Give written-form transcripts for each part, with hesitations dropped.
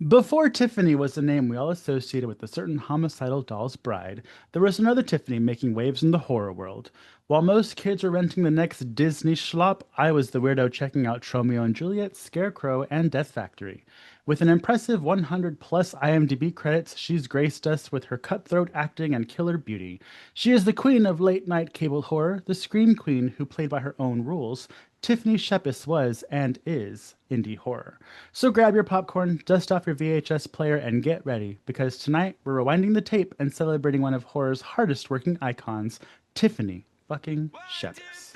Before Tiffany was the name we all associated with a certain homicidal doll's bride, there was another Tiffany making waves in the horror world. While most kids were renting the next Disney schlop, I was the weirdo checking out Tromeo and Juliet, Scarecrow, and Death Factory. With an impressive 100 plus IMDb credits, she's graced us with her cutthroat acting and killer beauty. She is the queen of late night cable horror, the scream queen who played by her own rules. Tiffany Shepis was and is indie horror. So grab your popcorn, dust off your VHS player, and get ready because tonight we're rewinding the tape and celebrating one of horror's hardest working icons, Tiffany fucking Shepis.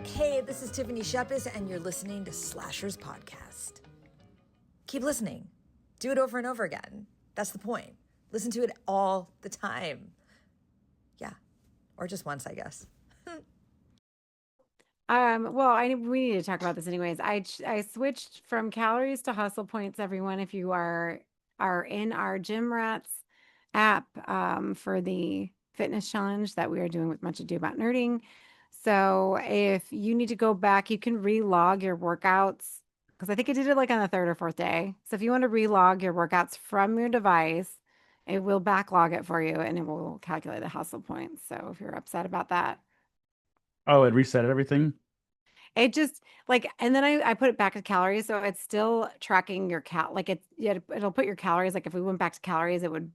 Hey, this is Tiffany Shepis, and you're listening to Slashers Podcast. Keep listening. Do it over and over again. That's the point. Listen to it all the time. Yeah. Or just once, I guess. We need to talk about this anyways. I switched from calories to hustle points, everyone. If you are in our Gym Rats app for the fitness challenge that we are doing with Much Ado About Nerding. So if you need to go back, you can relog your workouts because I think I did it like on the third or fourth day. So if you want to relog your workouts from your device, it will backlog it for you and it will calculate the hustle points. So if you're upset about that, Oh, it reset everything? it just like, and then I put it back to calories. So it's still tracking your like it'll put your calories. Like if we went back to calories, it would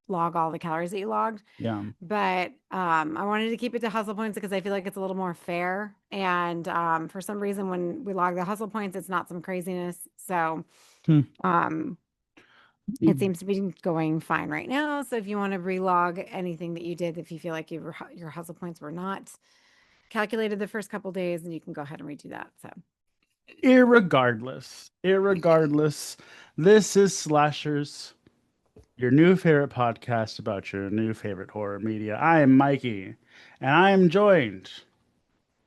log all the calories that you logged. Yeah. But I wanted to keep it to hustle points because I feel like it's a little more fair. And for some reason, when we log the hustle points, it's not some craziness. So Hmm. it seems to be going fine right now. So if you want to relog anything that you did, if you feel like your hustle points were not calculated the first couple days, then you can go ahead and redo that. So Irregardless, this is Slashers, your new favorite podcast about your new favorite horror media. I am Mikey, and I am joined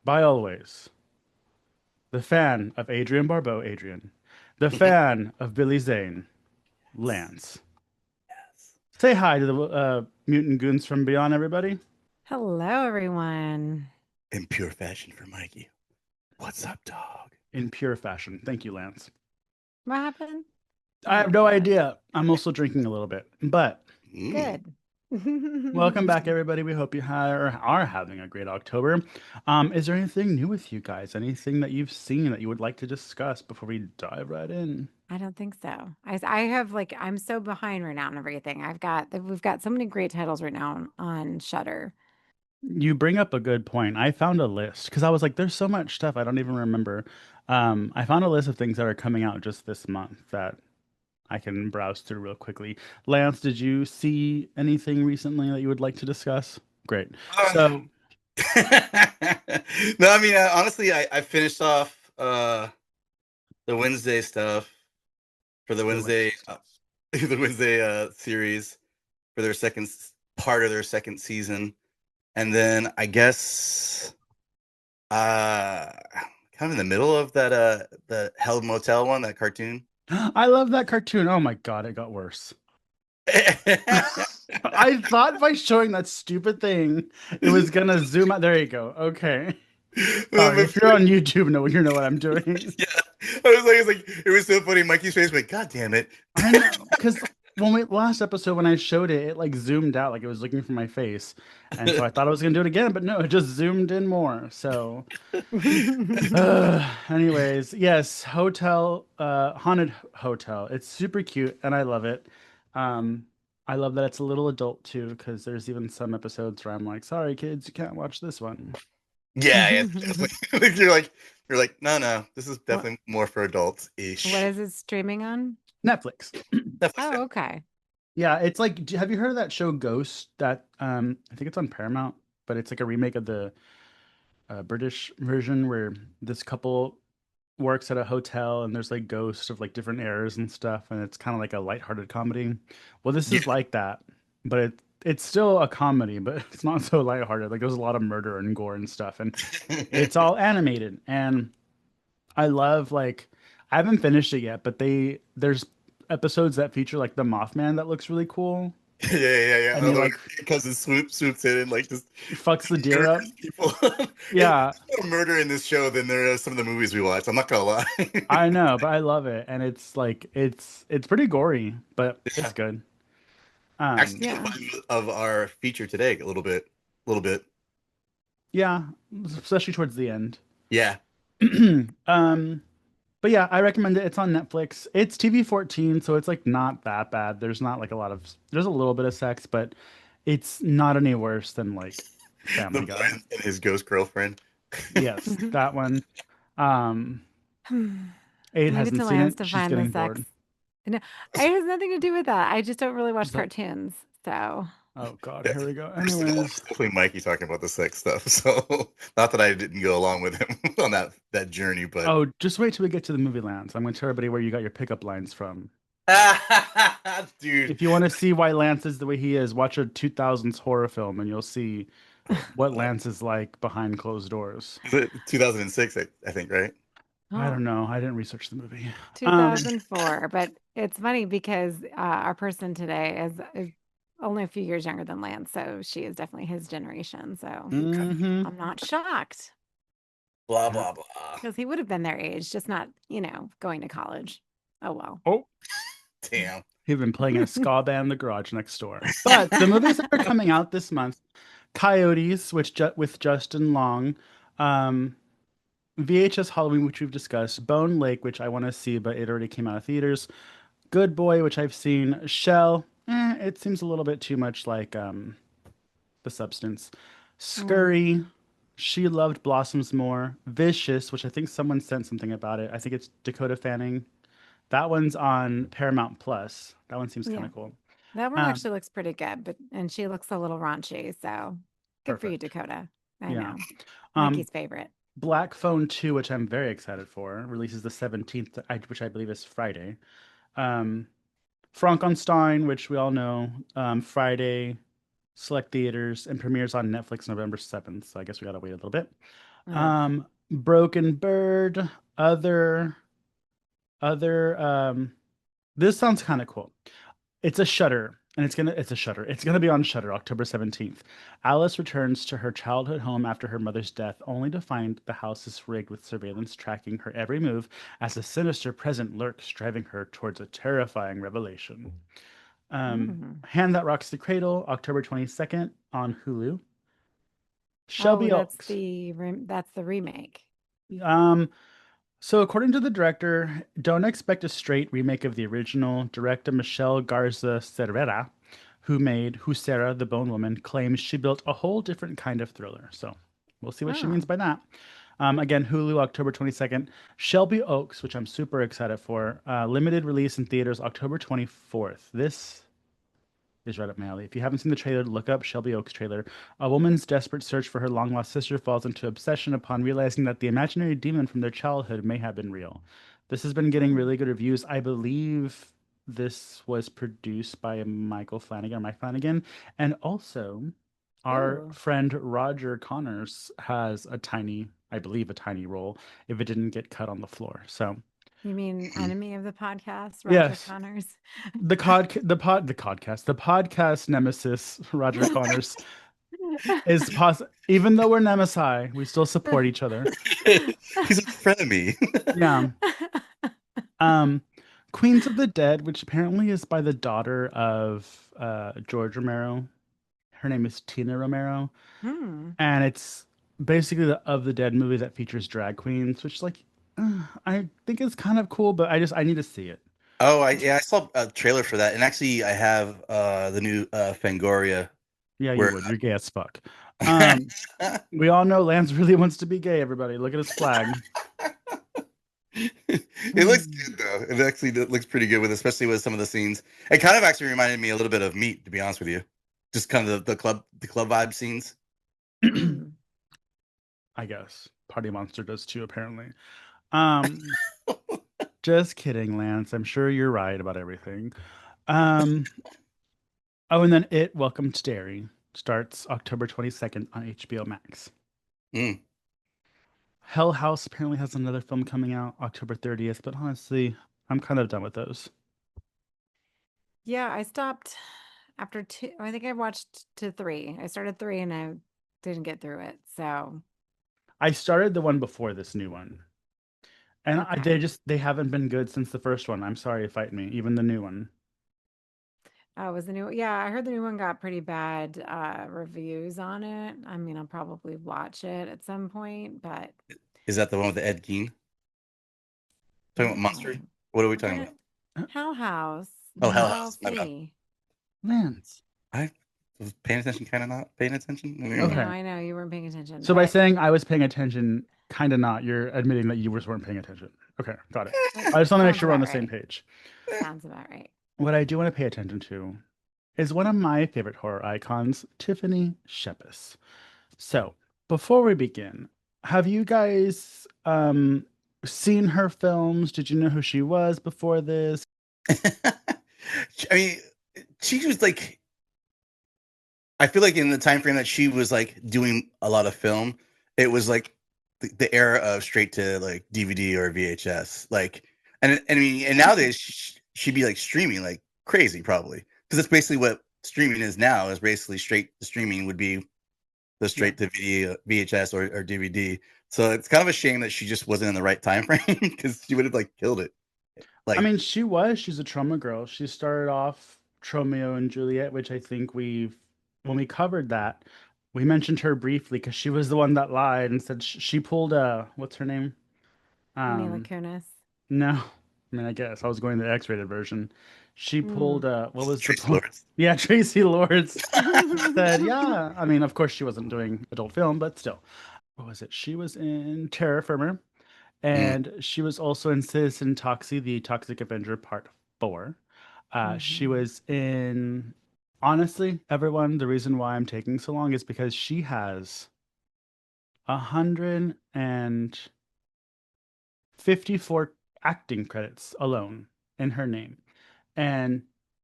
by always the fan of Adrian Barbeau, Adrian, the fan of Billy Zane, Lance. Yes. Say hi to the mutant goons from beyond, everybody. hello, everyone. In pure fashion for Mikey. What's up, dog? In pure fashion. Thank you, Lance. What happened? I have no idea. I'm also drinking a little bit, but Good. welcome back, everybody. We hope you are having a great October. Is there anything new with you guys? Anything that you've seen that you would like to discuss before we dive right in? I don't think so. I have like I'm so behind right now on everything. We've got so many great titles right now on Shudder. You bring up a good point. I found a list because I was like, there's so much stuff I don't even remember. I found a list of things that are coming out just this month that I can browse through real quickly. Lance, did you see anything recently that you would like to discuss? Great. So, No, I mean, honestly, I finished off the Wednesday stuff for the Wednesday the Wednesday series for their part of their second season, and then I guess kind of in the middle of that the Hell Motel one, that cartoon. I love that cartoon. Oh my God, it got worse. I thought by showing that stupid thing, it was gonna zoom out. There you go. Okay. Sorry, if you're on YouTube, you know what I'm doing. Yeah, it was so funny. Mikey's face went, "God damn it!" I know, because last episode when I showed it, it like zoomed out, like it was looking for my face, and so I thought I was gonna do it again, but no, it just zoomed in more. So, anyways, yes, haunted hotel. It's super cute, and I love it. Um, I love that it's a little adult too, because there's even some episodes where I'm like, sorry, kids, you can't watch this one. Yeah, definitely. You're like, no, this is What definitely more for adults ish. what is it streaming on? Netflix. Oh, okay. Yeah, it's like, have you heard of that show Ghost? That I think it's on Paramount, but it's like a remake of the British version where this couple works at a hotel and there's like ghosts of like different eras and stuff, and it's kind of like a lighthearted comedy. Well, this Yeah. is like that, but it's still a comedy, but it's not so lighthearted. Like there's a lot of murder and gore and stuff, and it's all animated. And I love like I haven't finished it yet, but there's episodes that feature like the Mothman that looks really cool, Yeah. and he Although like cousin swoops in and like just fucks the deer up. murders people. It's Yeah, more murder in this show than there are some of the movies we watch. I'm not gonna lie. I know, but I love it, and it's like it's pretty gory, but it's Yeah. good. Actually, the Yeah. vibe of our feature today a little bit, a little bit. Yeah, especially towards the end. Yeah. um, but yeah, I recommend it. It's on Netflix. It's TV 14, so it's like not that bad. There's not like a lot of there's a little bit of sex, but it's not any worse than like The Family boy Guy. and his ghost girlfriend. Yes, that one. Um, Aid Leave it hasn't to seen Lance it. to She's find the getting sex. bored. No, it has nothing to do with that. I just don't really watch But cartoons. So, oh God, Yeah. here we go. First of all, it's Anyways, definitely Mikey talking about the sex stuff. So not that I didn't go along with him on that journey, but oh, just wait till we get to the movie Lance. I'm going to tell everybody where you got your pickup lines from. dude, If you want to see why Lance is the way he is, watch a 2000s horror film and you'll see what Lance is like behind closed doors. is it 2006, I think, right? I oh, don't know. I didn't research the movie. Um, 2004. But it's funny because our person today is only a few years younger than Lance, so she is definitely his generation. So hmm I'm not shocked Blah Yeah. blah blah. because he would have been their age, just not, going to college. Oh well. Oh, Damn. he'd been playing in a ska band in the garage next door. But the movies that are coming out this month, Coyotes, which with Justin Long, um, VHS Halloween, which we've discussed, Bone Lake, which I want to see, but it already came out of theaters. Good Boy, which I've seen. Shell, it seems a little bit too much like The Substance. Mm. Scurry, She Loved Blossoms More. Vicious, which I think someone sent something about it. I think it's Dakota Fanning. That one's on Paramount Plus. That one seems kind Yeah, of cool. that one Um, actually looks pretty good, and she looks a little raunchy. So good for you, Perfect. Dakota. I Yeah. know. Um, Mikey's favorite. Black Phone 2, which I'm very excited for, releases the 17th, which I believe is Friday. Um, Frankenstein, which we all know, Friday, select theaters, and premieres on Netflix November 7th. So I guess we gotta wait a little bit. Ugh. Broken Bird, other, this sounds kind of cool. It's a Shutter, and it's a Shutter. It's gonna be on Shutter October 17th. Alice returns to her childhood home after her mother's death, only to find the house is rigged with surveillance tracking her every move as a sinister presence lurks, driving her towards a terrifying revelation. Mm. Hand That Rocks the Cradle, October 22nd on Hulu. Oh, Shelby Oaks. that's the remake. Um, so according to the director, don't expect a straight remake of the original. Director Michelle Garza Cervera, who made Husera, the Bone Woman, claims she built a whole different kind of thriller. So we'll see what she means Oh, by that. Again, Hulu, October 22nd. Shelby Oaks, which I'm super excited for. Limited release in theaters October 24th. This is right up my alley. If you haven't seen the trailer, look up Shelby Oaks trailer. A woman's desperate search for her long lost sister falls into obsession upon realizing that the imaginary demon from their childhood may have been real. This has been getting hmm. really good reviews. I believe this was produced by Michael Flanagan or Mike Flanagan. And also, our Oh, friend Roger Connors has I believe, a tiny role if it didn't get cut on the floor. So, you mean enemy of the podcast, Roger yes, Connors? the podcast nemesis Roger Connors is even though we're nemesis, we still support each other. He's a frenemy. Yeah. Um, Queens of the Dead, which apparently is by the daughter of George Romero. Her name is Tina Romero, Hmm. and it's basically the Of the Dead movie that features drag queens, which like I think is kind of cool, but I need to see it. Oh, I saw a trailer for that, and actually, I have the new Fangoria Yeah, you where would. You're gay as fuck. Um, we all know Lance really wants to be gay. Everybody, look at his flag. it looks good though. It actually looks pretty good with, especially with some of the scenes. It kind of actually reminded me a little bit of Meat, to be honest with you. Just kind of the club vibe scenes. Hmm. I guess Party Monster does too, apparently. Um, just kidding, Lance. I'm sure you're right about everything. Um, oh, and then Welcome to Derry starts October 22nd on HBO Max. Mm. Hell House apparently has another film coming out October 30th, but honestly, I'm kind of done with those. Yeah, I stopped after two. I think I watched to three. I started three and I didn't get through it. So, I started the one before this new one, and okay. they haven't been good since the first one. I'm sorry, fight me. Even the new one. Oh, was the new, yeah, I heard the new one got pretty bad reviews on it. I mean, I'll probably watch it at some point, but Is that the one with the Ed Gein? Talking about Monster? no. What are we I'm talking trying to about? Hell House, Oh, Hell Lance, House. My bad. LLC. Lance. I was paying attention, kind of not paying attention. No, Okay. Anyway. I know you weren't paying attention, So by but saying I was paying attention, kind of not, you're admitting that you just weren't paying attention. Okay, got it. that I just want to make sounds sure we're on about the same right. page. Sounds about right. What I do want to pay attention to is one of my favorite horror icons, Tiffany Shepis. So, before we begin, have you guys seen her films? Did you know who she was before this? I mean, she was like, I feel like in the time frame that she was like doing a lot of film, it was like the era of straight to like DVD or VHS. Like, and I mean, and nowadays she'd be like streaming like crazy, probably, because that's basically what streaming is now. Is basically straight to streaming would be the Yeah. straight to video, VHS or DVD. So it's kind of a shame that she just wasn't in the right time frame because she would have like killed it. I Like, mean, she's a trauma girl. She started off Tromeo and Juliet, which I think when we covered that, we mentioned her briefly because she was the one that lied and said she pulled what's her name? Mila Um, Kunis. no, I mean, I guess I was going the X-rated version. She pulled Mm. what was the Trace point? Lords. Yeah, Tracy Lords said, yeah. I mean, of course she wasn't doing adult film, but still. What was it? She was in Terror Firmer, Mm. and she was also in Citizen Toxie, the Toxic Avenger Part 4. She Hmm. was in, honestly, everyone, the reason why I'm taking so long is because she has 154 acting credits alone in her name. And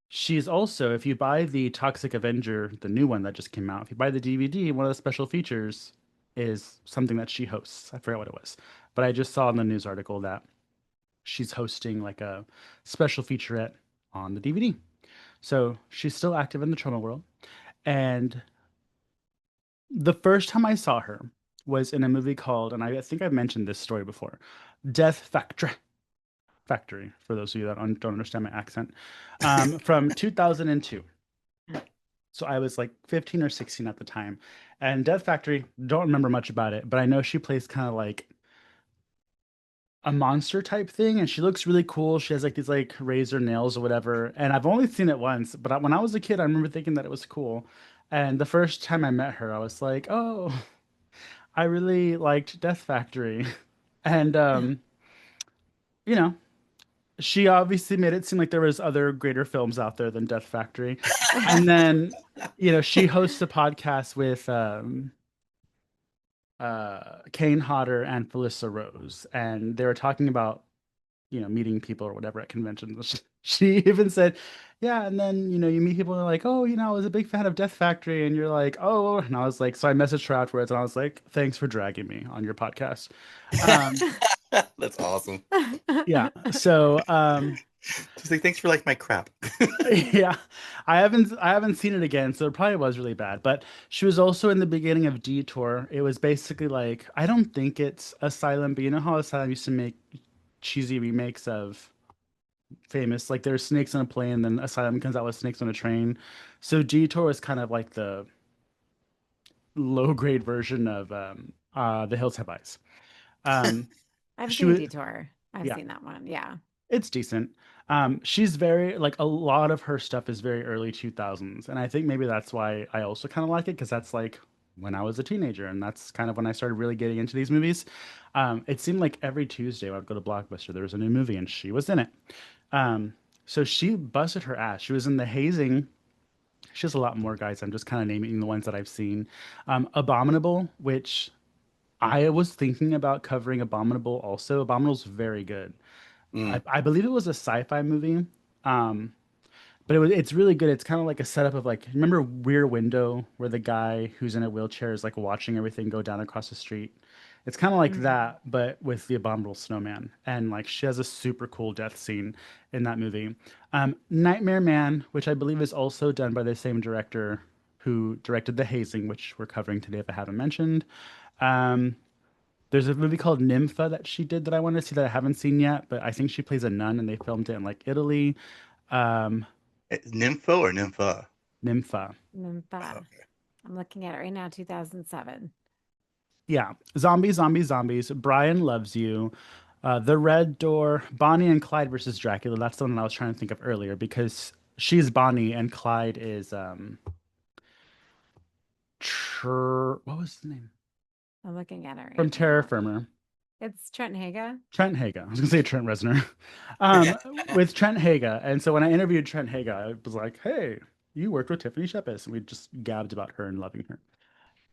she's also, if you buy the Toxic Avenger, the new one that just came out, if you buy the DVD, one of the special features is something that she hosts. I forgot what it was, but I just saw in the news article that she's hosting like a special featurette on the DVD. So she's still active in the trauma world. And the first time I saw her was in a movie called, and I think I've mentioned this story before, Death Factory, for those of you that don't understand my accent, from 2002. So I was like 15 or 16 at the time. And Death Factory, don't remember much about it, but I know she plays kind of like a monster type thing, and she looks really cool. She has like these like razor nails or whatever. And I've only seen it once, but when I was a kid, I remember thinking that it was cool. And the first time I met her, I was like, "Oh, I really liked Death Factory." And you know, she obviously made it seem like there was other greater films out there than Death Factory. And then, she hosts a podcast with Kane Hodder and Felissa Rose, and they were talking about meeting people or whatever at conventions. She even said, "Yeah," and then you meet people and they're like, "Oh, I was a big fan of Death Factory," and you're like, "Oh," and I was like, so I messaged her afterwards and I was like, "Thanks for dragging me on your podcast." Um, That's awesome. yeah, so Just like, thanks for like my crap. yeah, I haven't seen it again, so it probably was really bad. But she was also in the beginning of Detour. It was basically like I don't think it's Asylum, but you know how Asylum used to make cheesy remakes of famous, like there's snakes on a plane, then Asylum comes out with snakes on a train. So Detour was kind of like the low grade version of The Hills Have Eyes. Um, I've she seen was Detour. I've yeah, seen that one. Yeah. it's decent. She's very like a lot of her stuff is very early 2000s, and I think maybe that's why I also kind of like it because that's like when I was a teenager, and that's kind of when I started really getting into these movies. It seemed like every Tuesday when I'd go to Blockbuster, there was a new movie, and she was in it. Um, so she busted her ass. She was in the Hazing. She has a lot more guys. I'm just kind of naming the ones that I've seen. Abominable, which I was thinking about covering Abominable also. Abominable's very good. I, Mm. I believe it was a sci-fi movie. Um, but it's really good. It's kind of like a setup of like, remember Rear Window, where the guy who's in a wheelchair is like watching everything go down across the street. It's kind of like Hmm. that, but with the abominable snowman. And like she has a super cool death scene in that movie. Nightmare Man, which I believe is also done by the same director who directed The Hazing, which we're covering today if I haven't mentioned. Um, there's a movie called Nympha that she did that I want to see that I haven't seen yet, but I think she plays a nun and they filmed it in like Italy. Um, Nympho or Nympha? Nympha. Nympha. Okay. I'm looking at it right now, 2007. Yeah. Zombies, zombies, zombies. Brian Loves You. The Red Door. Bonnie and Clyde versus Dracula. That's the one that I was trying to think of earlier because she's Bonnie and Clyde is what was his name? I'm looking at it From right Terror now. Firmer. It's Trent Haga. Trent Haga. I was gonna say Trent Reznor. Um, with Trent Haga. And so when I interviewed Trent Haga, I was like, "Hey, you worked with Tiffany Shepis," and we just gabbed about her and loving her.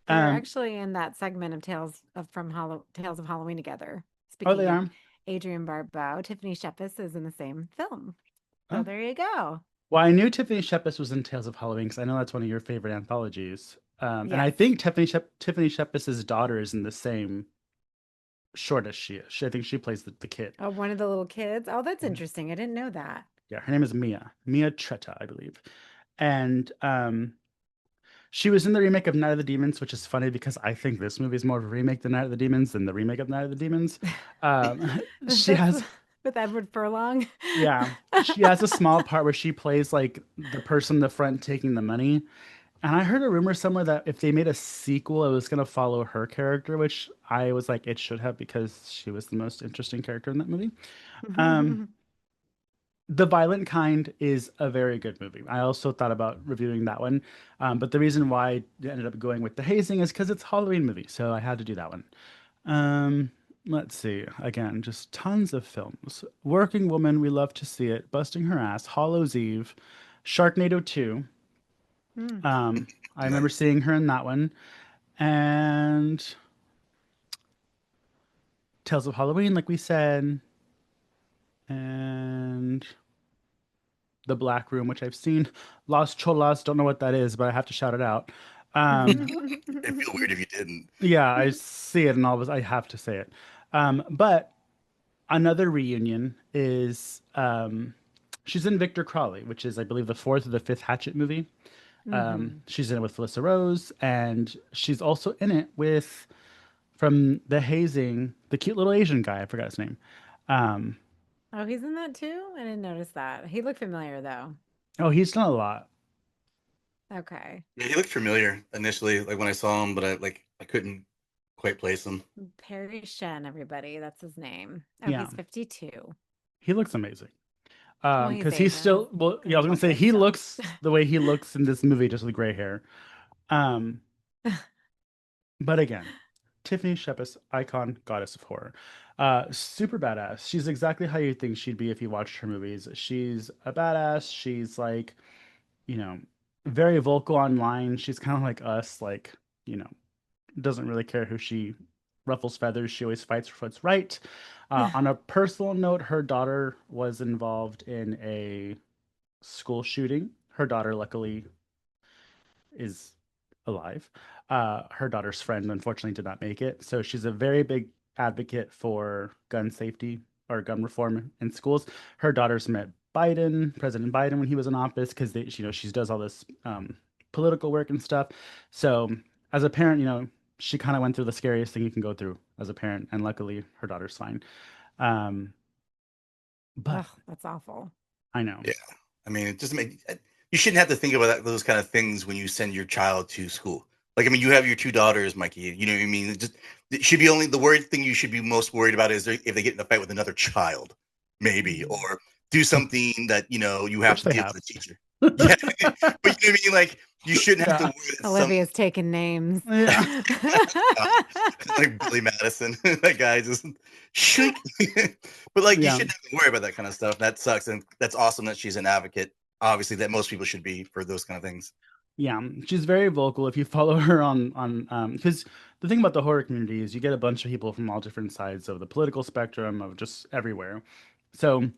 They're Um, actually in that segment of Tales of Halloween together. oh, they Speaking of are. Adrienne Barbeau, Tiffany Shepis is in the same film. So Oh. there you go. Well, I knew Tiffany Shepis was in Tales of Halloween because I know that's one of your favorite anthologies. And I Yes. think Tiffany Shepis's daughter is in the same short as she is. I think she plays the kid. Oh, one of the little kids. Oh, that's Mhm. interesting. I didn't know that. Yeah, her name is Mia Tretta, I believe. And she was in the remake of Night of the Demons, which is funny because I think this movie is more of a remake than Night of the Demons than the remake of Night of the Demons. She That's has, with Edward Furlong. yeah, she has a small part where she plays like the person in the front taking the money. And I heard a rumor somewhere that if they made a sequel, it was going to follow her character, which I was like, it should have because she was the most interesting character in that movie. Um, The Violent Kind is a very good movie. I also thought about reviewing that one. But the reason why I ended up going with The Hazing is because it's a Halloween movie. So I had to do that one. Let's see. Again, just tons of films. Working Woman, we love to see it. Busting Her Ass, Hollow's Eve, Sharknado 2. Hmm. Um, I remember Nice. seeing her in that one. And Tales of Halloween, like we said, and The Black Room, which I've seen. Las Cholas, don't know what that is, but I have to shout it out. Um, It'd feel weird if you didn't. yeah, I see it and all of I have to say it. But another reunion is she's in Victor Crawley, which is, I believe, the fourth or the fifth Hatchet movie. Hmm. She's in it with Felissa Rose, and she's also in it with from The Hazing, the cute little Asian guy. I forgot his name. Um, Oh, he's in that too? I didn't notice that. He looked familiar though. oh, he's done a lot. Okay. Yeah, he looked familiar initially, like when I saw him, but I couldn't quite place him. Perry Shen, everybody. That's his name. Oh, Yeah, he's 52. he looks amazing. Well, he's Because he's Asian. still well. Yeah, I Couldn't was gonna help say it he still. looks the way he looks in this movie, just with gray hair. Um, but again, Tiffany Shepis, icon, goddess of horror, super badass. She's exactly how you think she'd be if you watched her movies. She's a badass. She's like, you know, very vocal online. She's kind of like us, like, you know, doesn't really care who she ruffles feathers. She always fights for what's right. On a personal note, her daughter was involved in a school shooting. Her daughter, luckily, is alive. Her daughter's friend, unfortunately, did not make it. So she's a very big advocate for gun safety or gun reform in schools. Her daughter's met President Biden, when he was in office, because she does all this political work and stuff. So as a parent, she kind of went through the scariest thing you can go through as a parent, and luckily her daughter's fine. Um, but Oh, that's awful. I know. Yeah, I mean, it just make you shouldn't have to think about those kind of things when you send your child to school. Like, I mean, you have your two daughters, Mikey. You know what I mean? It should be only the worried thing you should be most worried about is if they get in a fight with another child, maybe, Mhm. or do something that you have Which to they deal have. with a teacher. Yeah, but you know what I mean? Like, you shouldn't have to Yeah. worry that some Olivia's taking names. Yeah. like Billy Madison, that guy just shink. But like, you Yeah. shouldn't have to worry about that kind of stuff. That sucks, and that's awesome that she's an advocate. Obviously, that most people should be for those kind of things. Yeah, she's very vocal. If you follow her because the thing about the horror community is you get a bunch of people from all different sides of the political spectrum of just everywhere. So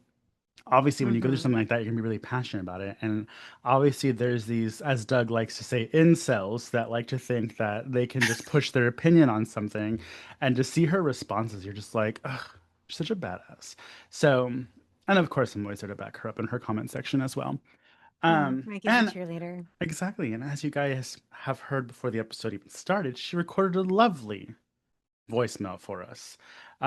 obviously when you go through Mm-hmm. something like that, you're gonna be really passionate about it. And obviously there's these, as Doug likes to say, incels that like to think that they can just push their opinion on something. And to see her responses, you're just like, ugh, you're such a badass. So, and of course, I'm always there to back her up in her comment section as well. Mikey's a And cheerleader. exactly, and as you guys have heard before the episode even started, she recorded a lovely voicemail for us.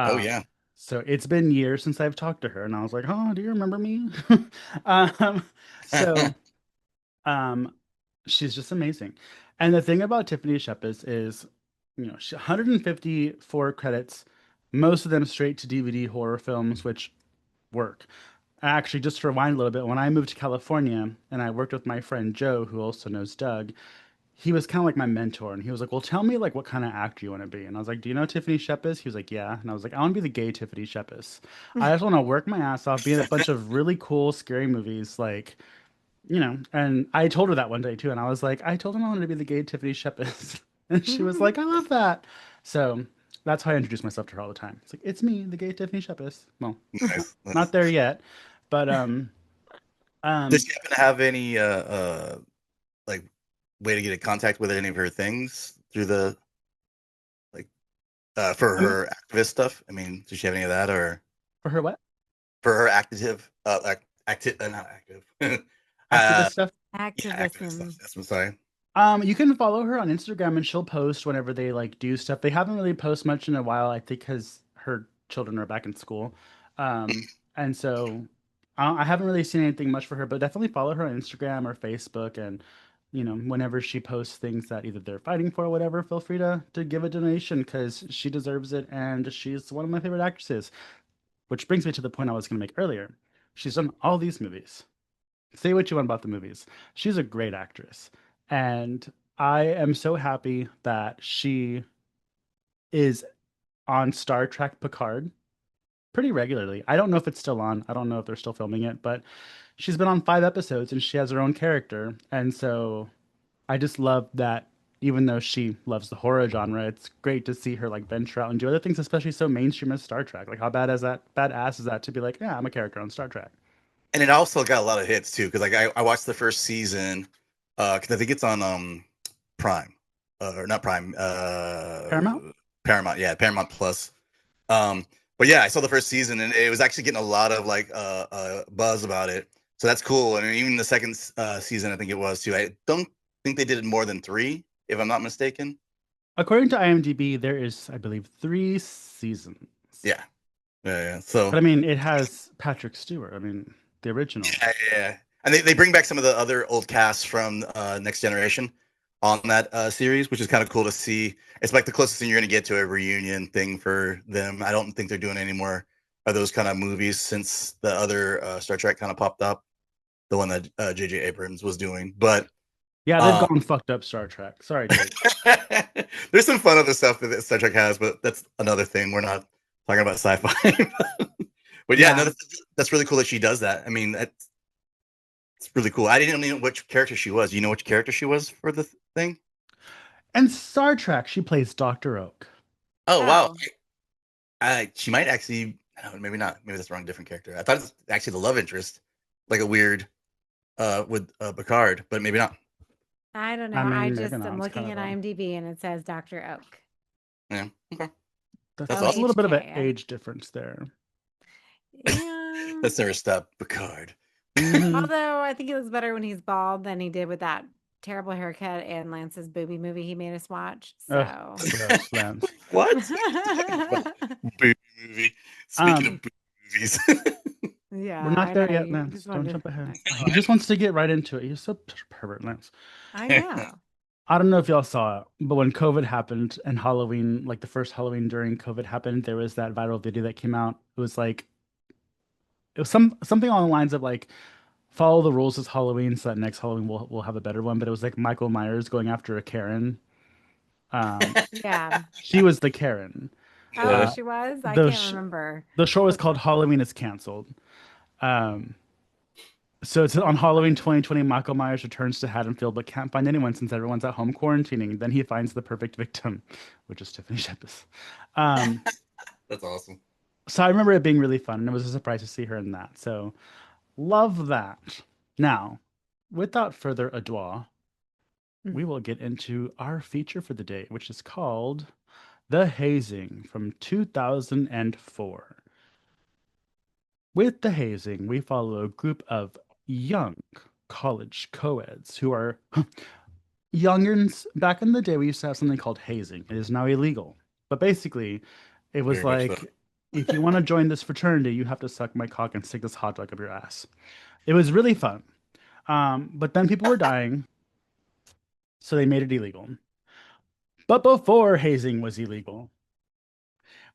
Oh Um, yeah. so it's been years since I've talked to her, and I was like, "Oh, do you remember me?" um, so um, she's just amazing. And the thing about Tiffany Shepis is, she 154 credits, most of them straight to DVD horror films, which work. Actually, just to rewind a little bit, when I moved to California and I worked with my friend Joe, who also knows Doug, he was kind of like my mentor, and he was like, "Well, tell me like what kind of actor you want to be." And I was like, "Do you know Tiffany Shepis?" He was like, "Yeah." And I was like, "I want to be the gay Tiffany Shepis. I just want to work my ass off, be in a bunch of really cool, scary movies, like." And I told her that one day too, and I was like, I told him I wanted to be the gay Tiffany Shepis, and she was like, I love that. So that's how I introduce myself to her all the time. It's like, it's me, the gay Tiffany Shepis. Well, Nice. not there yet, but Does um, she happen to have any like way to get in contact with any of her things through the like for I mean, her activist stuff? I mean, does she have any of that or for her what for her active like active not active activist uh stuff. yeah activist stuff. Activism. That's what I'm sorry. You can follow her on Instagram, and she'll post whenever they like do stuff. They haven't really posted much in a while, I think, because her children are back in school, and so I haven't really seen anything much for her. But definitely follow her on Instagram or Facebook, and whenever she posts things that either they're fighting for or whatever, feel free to give a donation because she deserves it, and she's one of my favorite actresses. Which brings me to the point I was going to make earlier. She's done all these movies. Say what you want about the movies. She's a great actress. And I am so happy that she is on Star Trek Picard pretty regularly. I don't know if it's still on. I don't know if they're still filming it, but she's been on 5 episodes and she has her own character. And so I just love that even though she loves the horror genre, it's great to see her like venture out and do other things, especially so mainstream as Star Trek. Like how badass is that to be like, yeah, I'm a character on Star Trek. And it also got a lot of hits too because like I watched the first season because I think it's on Prime or not Prime Paramount? Paramount, yeah, Paramount Plus. Um, but yeah, I saw the first season and it was actually getting a lot of like buzz about it. So that's cool. And even the second season, I think it was too. I don't think they did more than three, if I'm not mistaken. According to IMDb, there is, I believe, 3 seasons. Yeah, yeah. So But I mean, it has Patrick Stewart. I mean, the original. yeah. And they bring back some of the other old casts from Next Generation on that series, which is kind of cool to see. It's like the closest thing you're going to get to a reunion thing for them. I don't think they're doing any more of those kind of movies since the other Star Trek kind of popped up, the one that J.J. Abrams was doing. But Yeah, they've um, gone fucked up Star Trek. Sorry, Jake. there's some fun other stuff that Star Trek has, but that's another thing. We're not talking about sci-fi. But yeah, no, Yeah. that's really cool that she does that. I mean, it's really cool. I didn't know which character she was. Do you know which character she was for the thing? And Star Trek, she plays Dr. Oak. Oh wow, Oh, she might actually. No, maybe not. Maybe that's the wrong. Different character. I thought it's actually the love interest, like a weird with Picard, but maybe not. I don't I know. I mean, maybe just not. am It's kind looking of at a IMDb and it says Dr. Oak. Yeah. Okay. That's that's a awesome. little bit of an OHK. age difference there. Yeah. That's never stopped Picard. Hmm. Although I think it looks better when he's bald than he did with that terrible haircut and Lance's booby movie he made us watch. Ugh, So, gross, Lance. What? Booby movie. Speaking Um, of booby movies. we're yeah, not I there know. yet, You Lance. just Don't wanted jump to. ahead. Okay. He just wants to get right into it. He's so such a pervert, Lance. I know. I don't know if y'all saw it, but when COVID happened and Halloween, like the first Halloween during COVID happened, there was that viral video that came out. It was something along the lines of like follow the rules this Halloween so that next Halloween we'll have a better one. But it was like Michael Myers going after a Karen. Um, Yeah. she was the Karen. Oh, Uh, she was? I the can't sh remember. the show was What's called that? Halloween is Canceled. Um, so it's on That's Halloween funny. 2020. Michael Myers returns to Haddonfield but can't find anyone since everyone's at home quarantining. Then he finds the perfect victim, which is Tiffany Shepis. Um, That's awesome. so I remember it being really fun, and it was a surprise to see her in that. So Love that. Now, without further ado, we Mhm. will get into our feature for the day, which is called The Hazing from 2004. With The Hazing, we follow a group of young college co-eds who are youngerns. Back in the day, we used to have something called hazing. It is now illegal. But basically, it was Very much so. like, if you want to join this fraternity, you have to suck my cock and stick this hot dog up your ass. It was really fun. But then people were dying, so they made it illegal. But before hazing was illegal,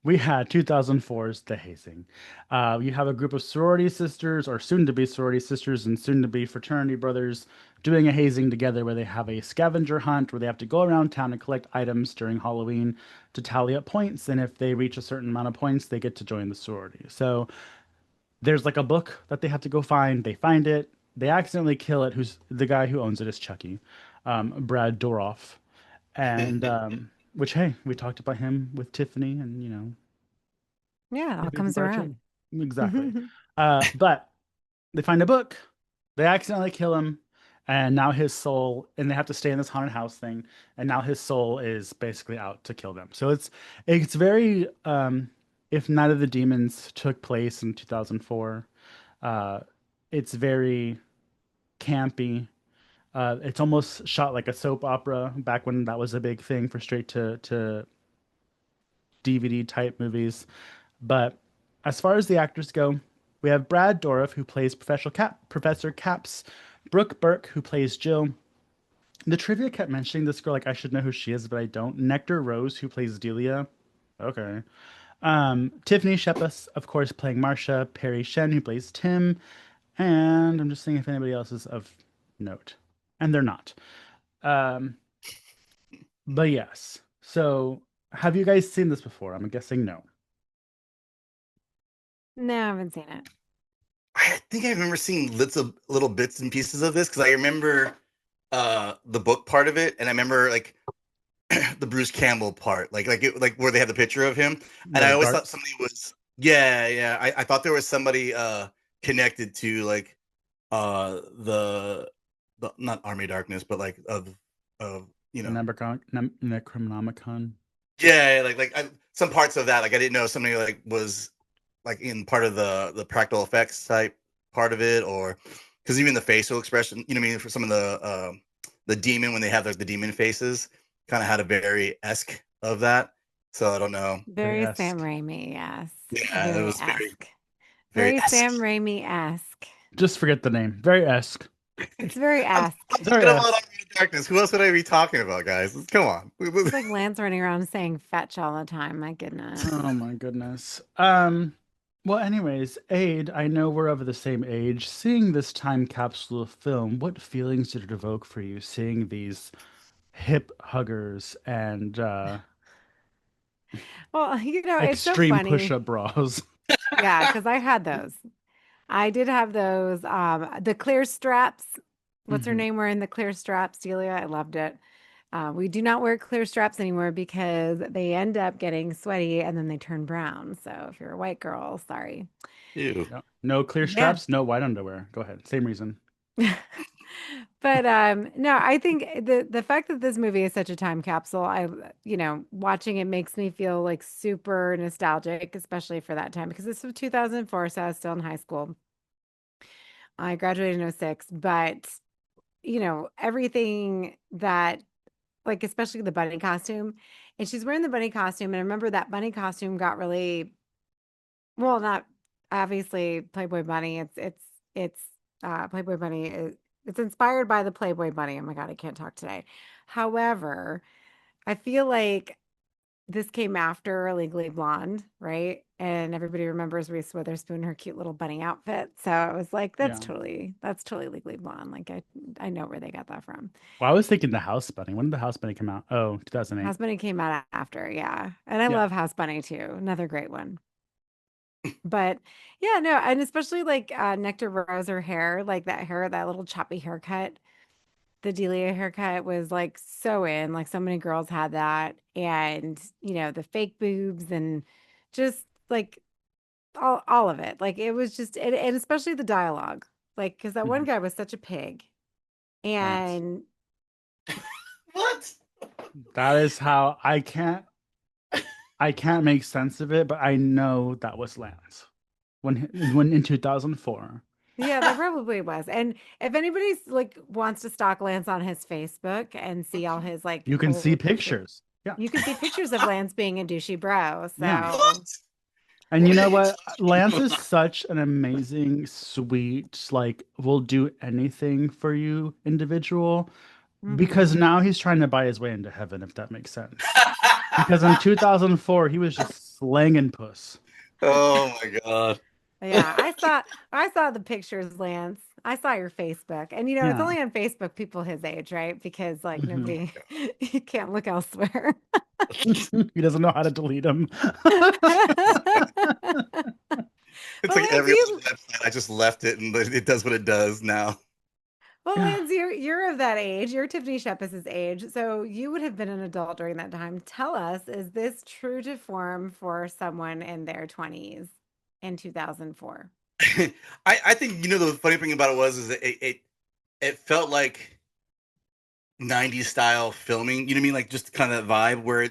we had 2004's The Hazing. You have a group of sorority sisters, or soon to be sorority sisters, and soon to be fraternity brothers doing a hazing together where they have a scavenger hunt where they have to go around town and collect items during Halloween to tally up points. And if they reach a certain amount of points, they get to join the sorority. So there's like a book that they have to go find. They find it. They accidentally kill it. Who's the guy who owns it is Chucky, Brad Doroff. And which, hey, we talked about him with Tiffany, and Yeah, it all Tiffany's a comes part two. around. Exactly. But they find a book, they accidentally kill him, and now his soul, and they have to stay in this haunted house thing, and now his soul is basically out to kill them. So it's very if Night of the Demons took place in 2004, uh, it's very campy. It's almost shot like a soap opera back when that was a big thing for straight to DVD type movies. But as far as the actors go, we have Brad Dourif, who plays Professor Caps, Brooke Burke, who plays Jill. The trivia kept mentioning this girl, like I should know who she is, but I don't. Nectar Rose, who plays Delia. Okay. Tiffany Shepis, of course, playing Marcia. Perry Shen, who plays Tim. And I'm just seeing if anybody else is of note. And they're not. Um, but yes. So have you guys seen this before? I'm guessing no. No, I haven't seen it. I think I remember seeing little bits and pieces of this because I remember the book part of it, and I remember like the Bruce Campbell part, like where they have the picture of him, and I The always thought dark somebody was yeah. I thought there was somebody connected to like the not Army of Darkness, but like of you the know Necronomicon. yeah some parts of that like I didn't know somebody like was like in part of the practical effects type part of it, or because even the facial expression, you know what I mean, for some of the demon when they have like the demon faces kind of had a very esque of that. So I don't know. Very Very Sam esque. Raimi, yes. Yeah, it Very was esque. very Very esque. Sam Raimi-esque. Just forget the name. Very esque. It's very I'm esque. Very talking about esque. Army of Darkness. Who else would I be talking about, guys? Come on. It's like Lance running around saying fetch all the time. My goodness. Oh my goodness. Well, anyways, Aid, I know we're of the same age. Seeing this time capsule film, what feelings did it evoke for you seeing these hip huggers and Well, it's so extreme funny. push-up bras? Yeah, because I had those. I did have those. The clear straps. What's her Hmm. name wearing the clear straps? Celia. I loved it. We do not wear clear straps anymore because they end up getting sweaty and then they turn brown. So if you're a white girl, sorry. Ew. No, no clear Yeah. straps, no white underwear. Go ahead. Same reason. But no, I think the fact that this movie is such a time capsule, watching it makes me feel like super nostalgic, especially for that time because this was 2004, so I was still in high school. I graduated in '06, but everything that like especially the bunny costume, and she's wearing the bunny costume, and I remember that bunny costume got really well, not obviously Playboy Bunny. It's Playboy Bunny it's inspired by the Playboy Bunny. Oh my God, I can't talk today. However, I feel like this came after Legally Blonde, right? And everybody remembers Reese Witherspoon, her cute little bunny outfit. So I was like, Yeah. that's totally Legally Blonde. Like I know where they got that from. Well, I was thinking the House Bunny. When did the House Bunny come out? Oh, 2008. House Bunny came out after, yeah. And I Yeah. love House Bunny too. Another great one. But yeah, no, and especially like Nectar Rose, her hair, like that little choppy haircut. The Delia haircut was like so in, like so many girls had that. And, the fake boobs and just like all of it. Like it was just, and especially the dialogue, like because that one Mhm. guy was such a pig, Lance. and What? That is how I can't make sense of it, but I know that was Lance when in 2004. yeah, that probably was. And if anybody's like wants to stalk Lance on his Facebook and see all his like You can see old pictures, pictures. Yeah. you can see pictures of Lance being a douchey bro. Yeah. So, What? And you What are know you what? Lance talking is about? such an amazing, sweet, like will do anything for you individual because mhm. now he's trying to buy his way into heaven, if that makes sense. Because in 2004, he was just slanging puss. Oh my god. Yeah, I saw the pictures, Lance. I saw your Facebook. And it's Yeah. only on Facebook people his age, right? Because like Mhm. nobody you can't look elsewhere. He doesn't know how to delete them. It's Well, like Lance, every other website. I just left it and it does what it does now. You're of that age. You're Tiffany Shepis's age. So you would have been an adult during that time. Tell us, is this true to form for someone in their 20s in 2004? I think the funny thing about it was it felt like 90s style filming. You know what I mean? Like just kind of that vibe where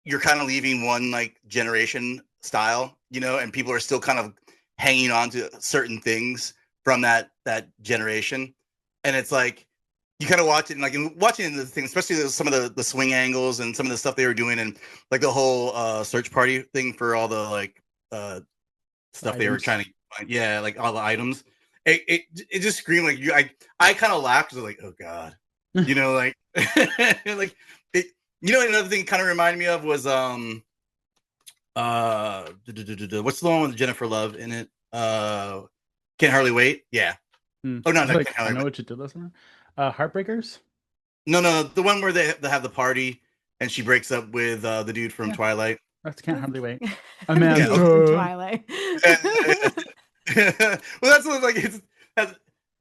you're kind of leaving one like generation style, and people are still kind of hanging on to certain things from that generation. And it's like you kind of watch it and like watching the thing, especially some of the swing angles and some of the stuff they were doing and like the whole search party thing for all the like uh The stuff they were items. trying to find. Yeah, like all the items. It just screamed like I kind of laughed because like, oh god, like like it. Another thing kind of reminded me of was what's the one with Jennifer Love in it? Can't Hardly Wait. Yeah. Oh no, I feel not like Can't I Hardly know Wait. what you did last summer. Heartbreakers? No, the one where they have the party and she breaks up with the dude from Yeah, Twilight. that's Can't That's Hardly Wait. the Yeah. dude from Amanda. Twilight. Well, that's what, like if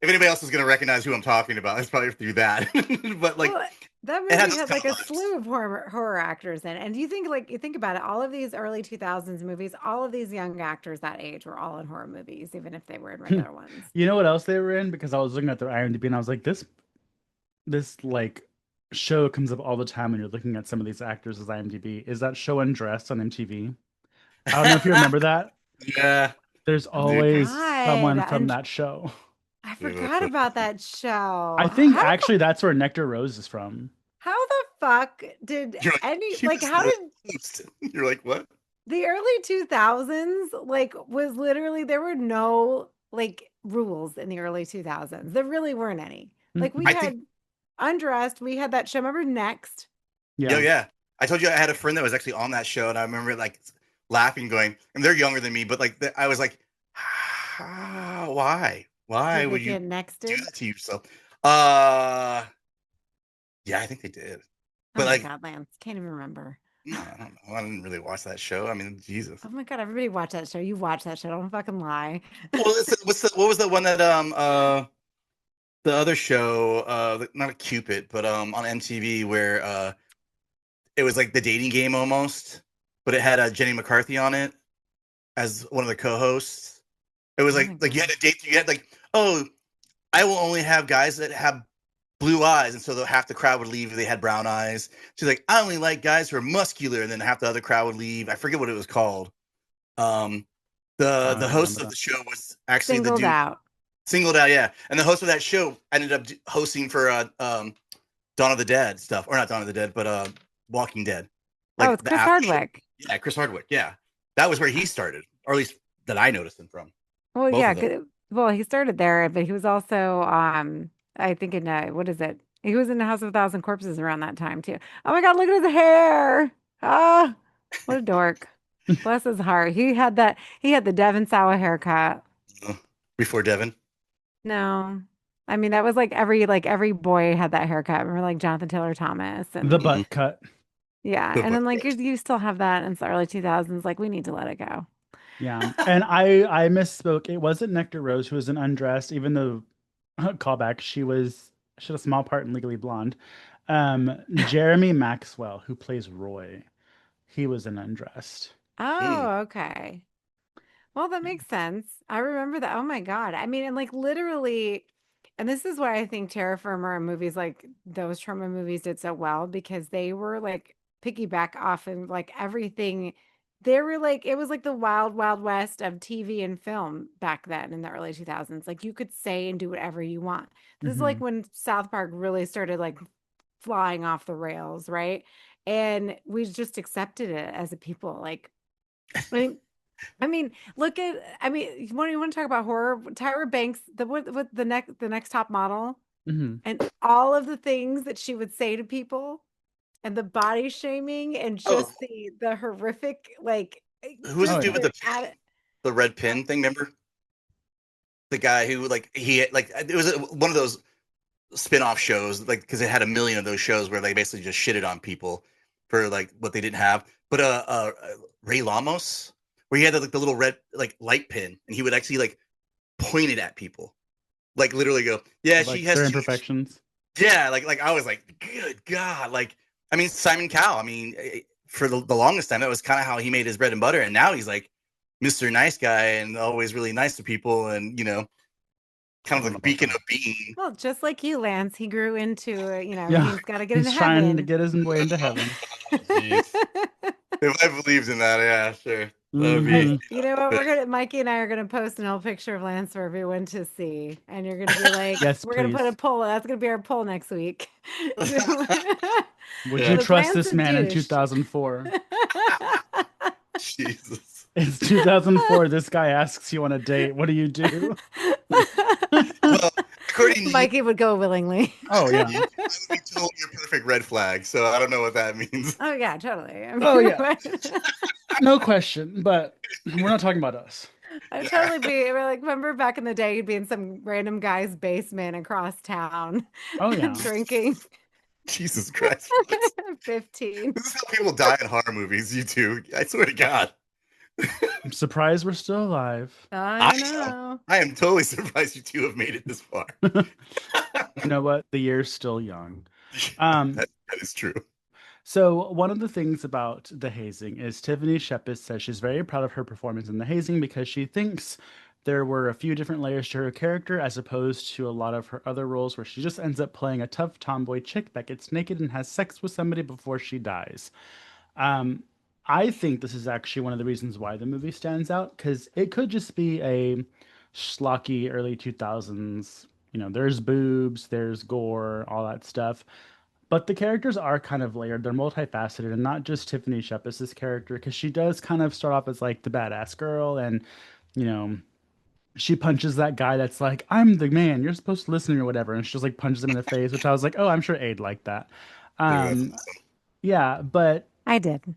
anybody else is gonna recognize who I'm talking about, it's probably through that. But like Well, that it had movie those had kind like of a vibes. slew of horror actors in it. And do you think, like, you think about it, all of these early 2000s movies, all of these young actors that age were all in horror movies, even if they were in regular ones. You know what else they were in? Because I was looking at their IMDb and I was like, this like show comes up all the time when you're looking at some of these actors' IMDb. Is that show Undressed on MTV? I don't know if you remember that. Yeah. There's Oh my always God. someone from And that show. I forgot about that I show. think actually that's where Nectar Rose is from. How the fuck did You're like, any, she like, was how the did host. You're like, what? the early 2000s, like, was literally, there were no, like, rules in the early 2000s. There really weren't any. Like, we I think had Undressed, we had that show. Remember Next? yeah, Yeah. yeah. I told you I had a friend that was actually on that show, and I remember like laughing, going, and they're younger than me, but like I was like, why? Why Did they would you get do nexted? that to yourself? Uh, yeah, I think they did. Oh But my like, God, Lance. Can't even remember. I don't know. I didn't really watch that show. I mean, Jesus. Oh my God, everybody watch that show. You watch that show. Don't fucking lie. Well, what was the one that the other show not a Cupid, but on MTV where it was like the dating game almost, but it had Jenny McCarthy on it as one of the co-hosts. It was Oh my like you had God. to date. You had like, oh, I will only have guys that have blue eyes, and so half the crowd would leave if they had brown eyes. She's like, I only like guys who are muscular, and then half the other crowd would leave. I forget what it was called. Um, I the don't the even remember host of that. the show was actually the Singled dude out. singled out, yeah, and the host of that show ended up hosting for Dawn of the Dead stuff, or not Dawn of the Dead, but Walking Dead, Oh, like it's the Chris after show. Hardwick. Yeah, Chris Hardwick. Yeah, that was where he started, or at least that I noticed him from. Well, Both yeah. of them. Well, he started there, but he was also, I think in, what is it? He was in the House of a Thousand Corpses around that time too. Oh my God, look at his hair. Ah, what a dork. Bless his heart. He had the Devon Sawa haircut. Before Devin. No. I mean, that was like every boy had that haircut. Remember like Jonathan Taylor Thomas The and Mm-hmm. butt cut. yeah. The And book then like cut. you still have that in the early 2000s. Like we need to let it go. Yeah. And I misspoke. It wasn't Nectar Rose who was in Undressed, even though callback, she had a small part in Legally Blonde. Jeremy Maxwell, who plays Roy, he was in Undressed. Mm. Oh, okay. Well, that makes sense. I remember that. Oh my God. I mean, and like literally, and this is why I think Terra Firma and movies like those trauma movies did so well because they were like piggyback off and like everything. They were like, it was like the wild, wild west of TV and film back then in the early 2000s. Like you could say and do whatever you want. This is like Hmm. when South Park really started like flying off the rails, right? And we just accepted it as a people. Like, I mean, look at. I mean, you want to talk about horror? Tyra Banks, the what the next top model, Hmm. and all of the things that she would say to people, and the body shaming, and Oh, just the horrific, like who was Oh the just dude yeah. with the at the red pin thing? Remember the guy who like he like it was one of those spin-off shows like because it had a million of those shows where they basically just shitted on people for like what they didn't have. But Ray Lamos, where he had like the little red like light pin, and he would actually like point it at people, like literally go, "Yeah, she Like has their too." imperfections. Yeah, like I was like, "Good God!" Like I mean, Simon Cowell. I mean, for the longest time, that was kind of how he made his bread and butter, and now he's like Mr. Nice Guy and always really nice to people, and kind I of don't know like about beacon that. of being. well, just like you, Lance, he grew into Yeah, everything's got to get into he's trying to heaven. get his way into heaven. Oh, jeez. If I believed in that, yeah, sure. That would be Well, Hmm. you know what? Mikey and I are gonna post an old picture of Lance for everyone to see, and you're gonna be like, Yes, we're gonna put a please. poll. That's gonna be our poll next week. Would you yeah. Was trust Lance this a man in douche? 2004? Jesus. It's 2004. This guy asks you on a date. What do you do? Well, according to you, Mikey would go willingly. Oh yeah. I would be totally a perfect red flag. So I don't know what that means. Oh yeah, totally. I Oh mean, yeah. No question. But we're not talking about us. I'd Yeah. totally be we're like, remember back in the day, you'd be in some random guy's basement across town Oh and yeah. drinking Jesus Christ. What? 15. This is how people die in horror movies, you two. I swear to God. I'm surprised we're still alive. I I am. know. I am totally surprised you two have made it this far. You know what? The year's still young. Um, That is true. So one of the things about The Hazing is Tiffany Shepis says she's very proud of her performance in The Hazing because she thinks there were a few different layers to her character as opposed to a lot of her other roles where she just ends up playing a tough tomboy chick that gets naked and has sex with somebody before she dies. Um, I think this is actually one of the reasons why the movie stands out because it could just be a schlocky early 2000s. There's boobs, there's gore, all that stuff. But the characters are kind of layered. They're multifaceted, and not just Tiffany Shepis's character, because she does kind of start off as like the badass girl, and you know, she punches that guy that's like, "I'm the man. You're supposed to listen to me," or whatever, and she just like punches him in the face, which I was like, "Oh, I'm sure Aid liked that." Dude, that's Um, yeah, but I did.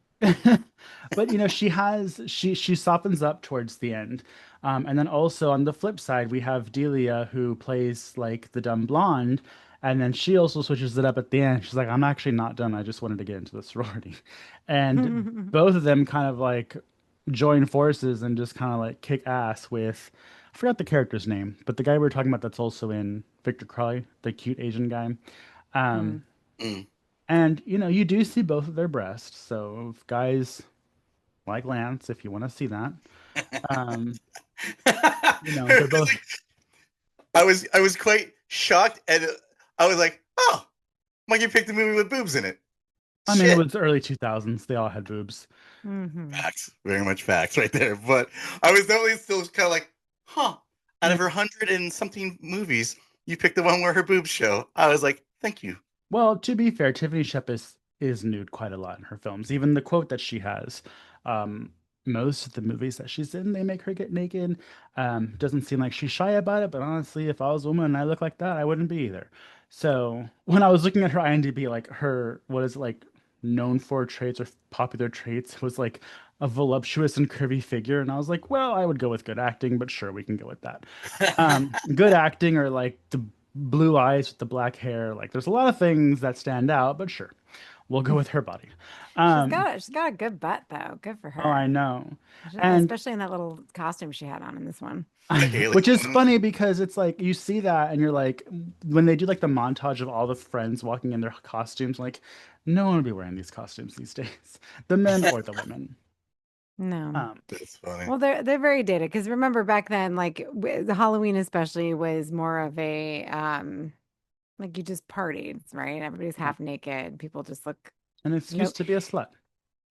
but she softens up towards the end. And then also on the flip side, we have Delia who plays like the dumb blonde, and then she also switches it up at the end. She's like, I'm actually not done. I just wanted to get into the sorority. And both of them kind of like join forces and just kind of like kick ass with I forgot the character's name, but the guy we were talking about that's also in Victor Crowley, the cute Asian guy. Mm. Um, mm. and you do see both of their breasts. So if guys like Lance, if you want to see that. Um, they're both. I was quite shocked, and I was like, "Oh, Mikey picked a movie with boobs in it." I mean, it Shit, was the early 2000s. They all had boobs. Hmm. facts, very much facts, right there. But I was definitely still kind of like, "Huh." Out Yeah. of her 100 and something movies, you picked the one where her boobs show. I was like, "Thank you." Well, to be fair, Tiffany Shepis is nude quite a lot in her films. Even the quote that she has. Um, Most of the movies that she's in, they make her get naked. Doesn't seem like she's shy about it, but honestly, if I was a woman and I look like that, I wouldn't be either. So when I was looking at her IMDb, like her, what is it like, known for traits or popular traits was like a voluptuous and curvy figure, and I was like, well, I would go with good acting, but sure, we can go with that. Good acting or like the blue eyes with the black hair, like there's a lot of things that stand out, but sure, we'll go with her body. Um, She's got a good butt though. Good for oh, I her. know. And Especially in that little costume she had on in this one. I The know, alien which is one. funny because it's like you see that and you're like, when they do like the montage of all the friends walking in their costumes, like no one would be wearing these costumes these days, the men or the women. No. That's funny. Well, they're very dated because remember back then, like the Halloween especially was more of a like you just partied, right? Everybody's Yeah. half naked. People just look An no. excuse to be a slut.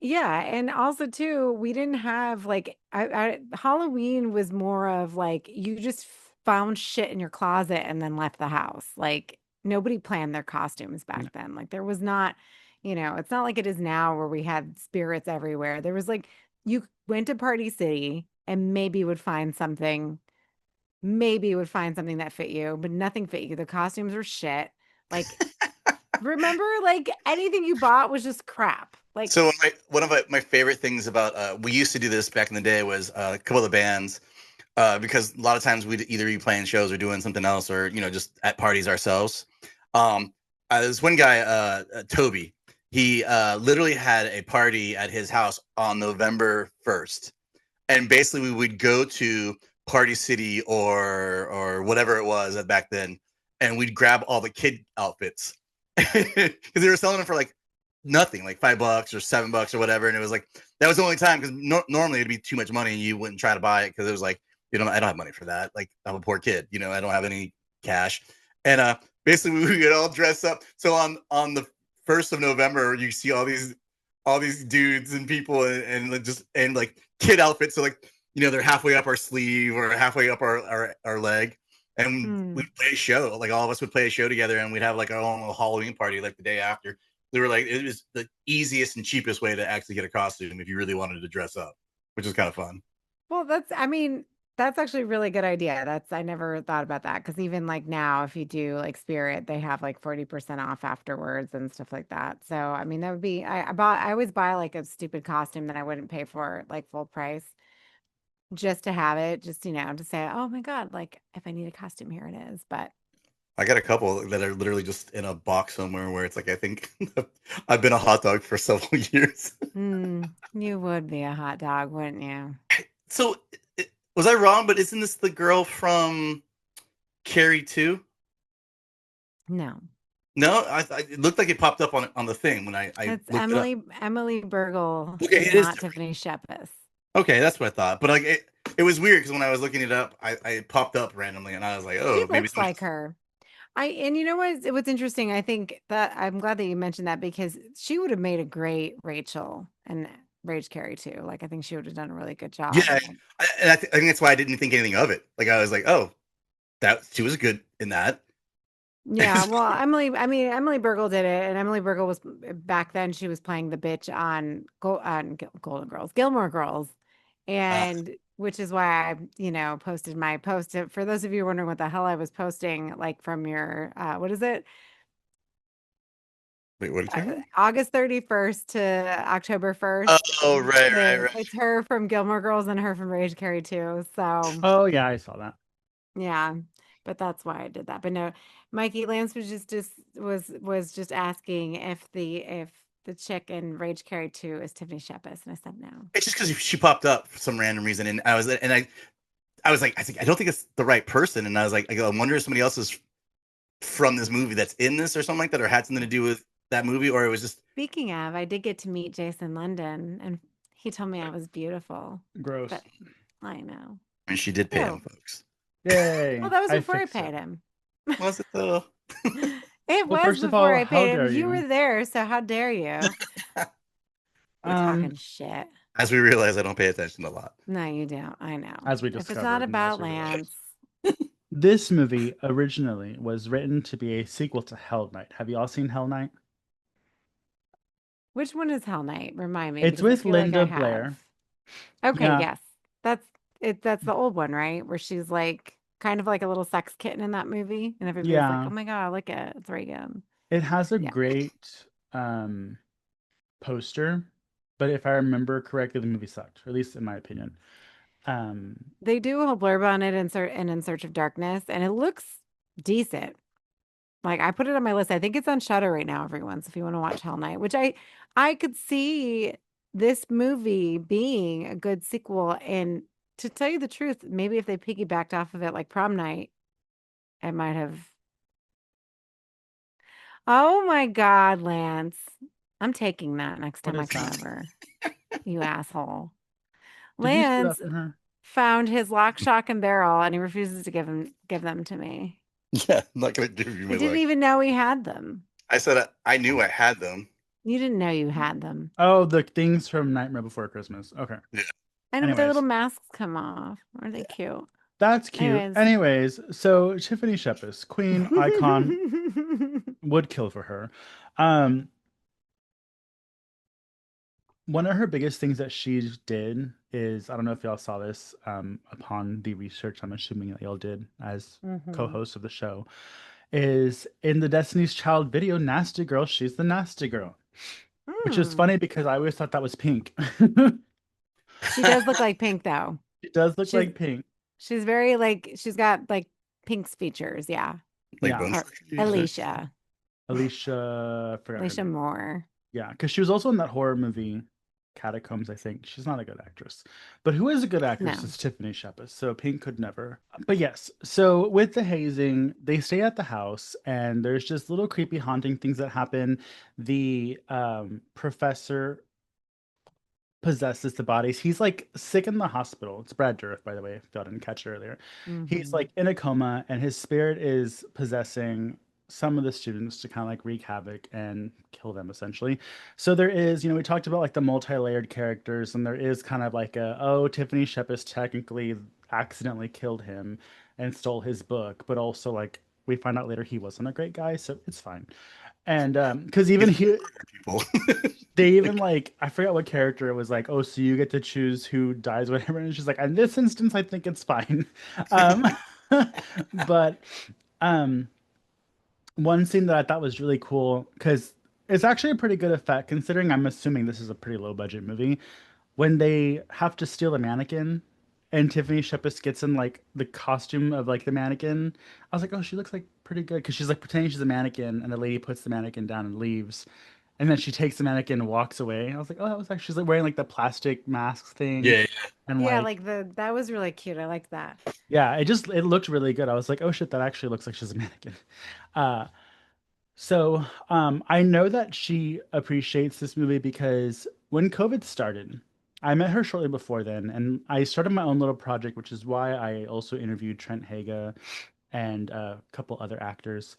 Yeah, and also too, we didn't have like Halloween was more of like you just found shit in your closet and then left the house. Like nobody planned their costumes back No. then. Like there was not, it's not like it is now where we had spirits everywhere. There was like you went to Party City and maybe would find something that fit you, but nothing fit you. The costumes were shit. Like remember, like anything you bought was just crap. Like So one of my favorite things about we used to do this back in the day was a couple of the bands because a lot of times we'd either be playing shows or doing something else or just at parties ourselves. There's one guy, Toby. He literally had a party at his house on November 1st, and basically we would go to Party City or whatever it was back then, and we'd grab all the kid outfits because they were selling them for like nothing, like $5 or $7 or whatever. And it was like that was the only time because normally it'd be too much money and you wouldn't try to buy it because it was like I don't have money for that. Like I'm a poor kid, I don't have any cash, and basically we would all dress up. So on the 1st of November, you see all these dudes and people and like kid outfits. So like they're halfway up our sleeve or halfway up our leg, and we'd play a show. Like all of us would play a show together, and we'd have like our own little Halloween party like the day after. They were like, it was the easiest and cheapest way to actually get a costume if you really wanted to dress up, which is kind of fun. well, that's actually a really good idea. I never thought about that because even like now, if you do like Spirit, they have like 40% off afterwards and stuff like that. So, I mean, that would be, I always buy like a stupid costume that I wouldn't pay for like full price just to have it, just, to say, oh my God, like if I need a costume, here it is. But I got a couple that are literally just in a box somewhere where it's like I think I've been a hot dog for several years. you would be a hot dog, wouldn't you? So was I wrong? But isn't this the girl from Carrie 2? No, No, it looked like it popped up on the thing when I it's looked it up. Emily Burgle Okay, is it is not different. Tiffany Shepis. Okay, that's what I thought. But like it was weird because when I was looking it up, I popped up randomly and I was like, She oh, maybe looks somebody. like her. And you know what's interesting? I think that I'm glad that you mentioned that because she would have made a great Rachel and Rage Carrie too. Like I think she would have done a really good job. Yeah, I think that's why I didn't think anything of it. Like I was like, oh, that she was good in that. Yeah, well, Emily Burgle did it, and Emily Burgle was back then. She was playing the bitch on Golden Girls, Gilmore Girls, uh, and which is why I, posted my post. For those of you wondering what the hell I was posting, like from your what is it, wait, what are you talking about? August 31st to October 1st. Oh, right. It's her from Gilmore Girls and her from Rage Carrie too. So Oh yeah, I saw that. yeah, but that's why I did that. But no, Mikey Lance was was just asking if the chick in Rage Carrie 2 is Tiffany Shepis, and I said no. It's just because she popped up for some random reason, and I was like, I don't think it's the right person, and I was like, I wonder if somebody else is from this movie that's in this or something like that, or had something to do with that movie, or it was just Speaking of, I did get to meet Jason London, and he told me I was beautiful. Gross. But I know. and she did pay him, Oh, folks. well, Yay. that was I before I fixed it. paid him. Was it though? It Well, was first of before all, I how paid him. dare You you? were there, so how dare you? You're Um, talking shit. As we realize, I don't pay attention a lot. No, you don't. I know. as we If it's not discovered and as about we realized. Lance, This movie originally was written to be a sequel to Hell Night. Have you all seen Hell Night? which one is Hell Night? Remind me It's because I with feel like I Linda have. Blair. Okay, Yeah, yes. That's it. That's the old one, right? Where she's like kind of like a little sex kitten in that movie, and everybody's like, yeah. "Oh my God, look at it. It's Reagan." It has a Yeah. great poster, but if I remember correctly, the movie sucked, or at least in my opinion. Um, They do a whole blurb on it in Search of Darkness, and it looks decent. Like I put it on my list. I think it's on Shudder right now, everyone. So if you want to watch Hell Night, which I could see this movie being a good sequel. And to tell you the truth, maybe if they piggybacked off of it like Prom Night, I might have. Oh my God, Lance. I'm taking that next what time I is come that? over. You asshole. Did you see Lance that from her? found his lock, shock, and barrel, and he refuses to give them to me. Yeah, I'm not gonna give you I my didn't luck. even know he had them. I said I knew I had them. You didn't know you had them. Oh, the things from Nightmare Before Christmas. Okay. Yeah. I know, but their little Anyways, masks come off. Aren't they cute? that's cute. Anyways. Anyways, so Tiffany Shepis, queen, icon, would kill for her. Um, One of her biggest things that she did is, I don't know if y'all saw this upon the research, I'm assuming that y'all did as Mhm. co-host of the show, is in the Destiny's Child video, Nasty Girl, she's the nasty girl. Which is Hmm. funny because I always thought that was Pink. She does look like Pink though. She does look She's like Pink. she's very like she's got like Pink's features, yeah. Like Yeah. bone Or structure. Alicia, I forgot her Alicia name. Moore. Yeah, because she was also in that horror movie, Catacombs, I think. She's not a good actress. But who is a good actress No. is Tiffany Shepis. So Pink could never. But yes, so with the hazing, they stay at the house and there's just little creepy haunting things that happen. The professor possesses the bodies. He's like sick in the hospital. It's Brad Dourif, by the way, if y'all didn't catch it earlier. He's Hmm. like in a coma, and his spirit is possessing some of the students to kind of like wreak havoc and kill them essentially. So there is, we talked about like the multi-layered characters, and there is kind of like Tiffany Shepis technically accidentally killed him and stole his book, but also like we find out later he wasn't a great guy, so it's fine. And because even He's he people. they even like I forgot what character it was like, oh, so you get to choose who dies, whatever. And she's like, in this instance, I think it's fine. Um, but um, one scene that I thought was really cool because it's actually a pretty good effect considering I'm assuming this is a pretty low budget movie. When they have to steal a mannequin and Tiffany Shepis gets in like the costume of like the mannequin, I was like, oh, she looks like pretty good because she's like pretending she's a mannequin and the lady puts the mannequin down and leaves. And then she takes the mannequin and walks away. I was like, oh, that was actually she's like wearing like the plastic mask thing. Yeah, And Yeah, like, like that was really cute. I like that. yeah, it looked really good. I was like, oh shit, that actually looks like she's a mannequin. Uh, I know that she appreciates this movie because when COVID started, I met her shortly before then, and I started my own little project, which is why I also interviewed Trent Haga and a couple other actors.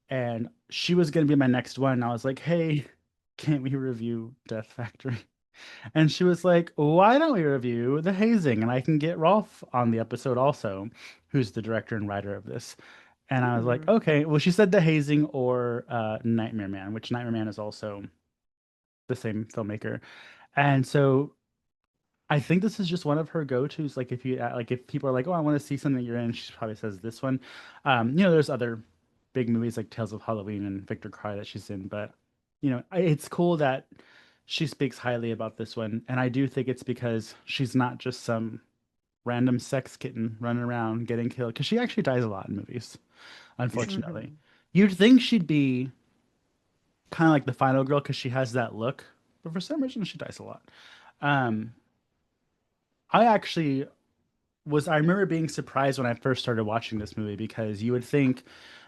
And she was going to be my next one. And I was like, hey, can't we review Death Factory? And she was like, why don't we review The Hazing? And I can get Rolfe on the episode also, who's the director and writer of this. And I was like, Hmm. okay. Well, she said The Hazing or Nightmare Man, which Nightmare Man is also the same filmmaker. And so I think this is just one of her go-tos. Like if people are like, oh, I want to see something you're in, she probably says this one. There's other big movies like Tales of Halloween and Victor Cry that she's in, but it's cool that she speaks highly about this one, and I do think it's because she's not just some random sex kitten running around getting killed. Because she actually dies a lot in movies, unfortunately. Hmm. You'd think she'd be kind of like the final girl because she has that look, but for some reason she dies a lot. Um, I actually I remember being surprised when I first started watching this movie because you would think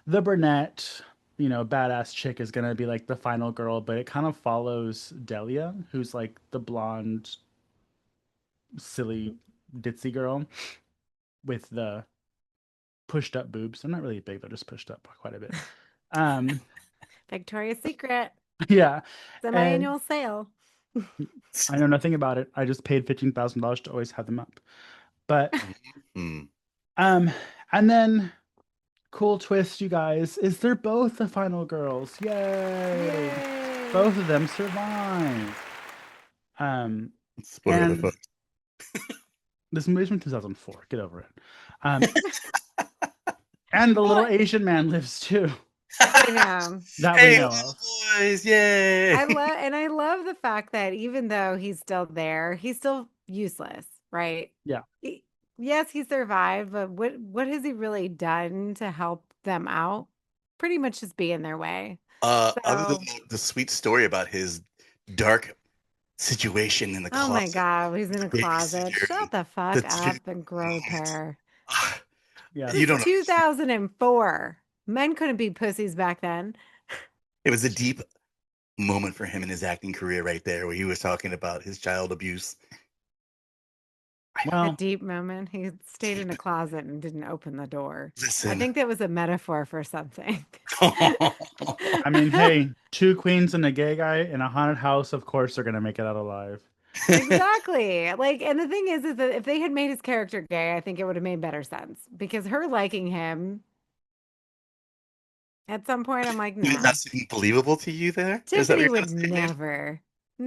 the brunette, badass chick is gonna be like the final girl, but it kind of follows Delia, who's like the blonde, silly, ditzy girl with the pushed up boobs. They're not really big, they're just pushed up quite a bit. Um, Victoria's Secret. yeah, and Semi-annual sale. I know nothing about it. I just paid $15,000 to always have them up. But Hmm. um, and then cool twist, you guys, is they're both the final girls. Yay! Yay. Both of them survive. Um, Spoiler the and fuck. this movie's from 2004. Get over it. Um, and the little Well, Asian man lives too, I know. that we Hey, know little of. boys! Yay! I love the fact that even though he's still there, he's still useless, right? Yeah. He- yes, he survived, but what has he really done to help them out? Pretty much just be in their way. Other than So, the sweet story about his dark situation in the oh my closet, God, he's in a closet. babysitter, Shut the the fuck chicken up and grow a moment. pair. Ah, Yes. This you is don't know. 2004. Men couldn't be pussies back then. It was a deep moment for him in his acting career right there, where he was talking about his child abuse. A Well, deep moment. He stayed in a closet and didn't open the door. I Listen. think that was a metaphor for something. I mean, hey, two queens and a gay guy in a haunted house, of course they're gonna make it out alive. Exactly. Like, and the thing is that if they had made his character gay, I think it would have made better sense because her liking him at some point, I'm like, Did it not no, seem believable to you there? Is that what Tiffany you're trying would to say, Dave? never.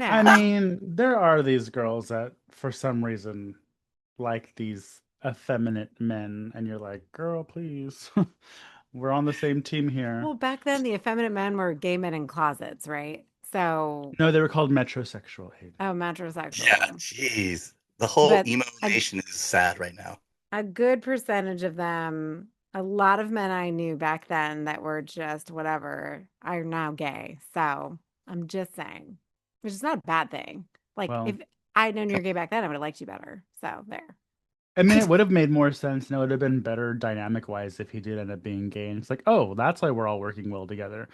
I No. mean, there are these girls that, for some reason, like these effeminate men, and you're like, girl, please. We're on the same team here. Well, back then, the effeminate men were gay men in closets, right? So, No, they were called metrosexual, Hayden. oh, Yeah, metrosexual. jeez. The whole But emo a, nation is sad right now. a good percentage of them, a lot of men I knew back then that were just whatever, are now gay. So I'm just saying, which is not a bad thing. Like, if Well, I'd known you were gay back then, I would have liked you better. So there. I mean, it would have made more sense and it would have been better dynamic wise if he did end up being gay. And it's like, oh, that's why we're all working well together.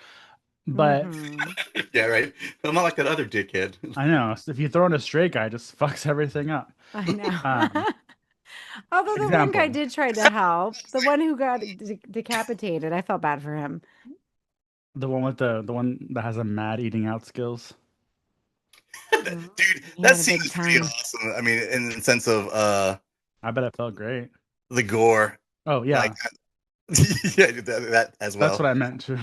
But Hmm. Yeah, right. I'm not like that other dickhead. I know if you throw in a straight guy, it just fucks everything up. I know. Um, Although the one guy example, did try to help, the one who got decapitated, I felt bad for him. the one with the one that has a mad eating out skills. Mm, Dude, he that had a scene big is pretty tongue. awesome. I mean, in the sense of I bet it felt great. the gore. Oh Like yeah, yeah, that as that's well. what I meant too.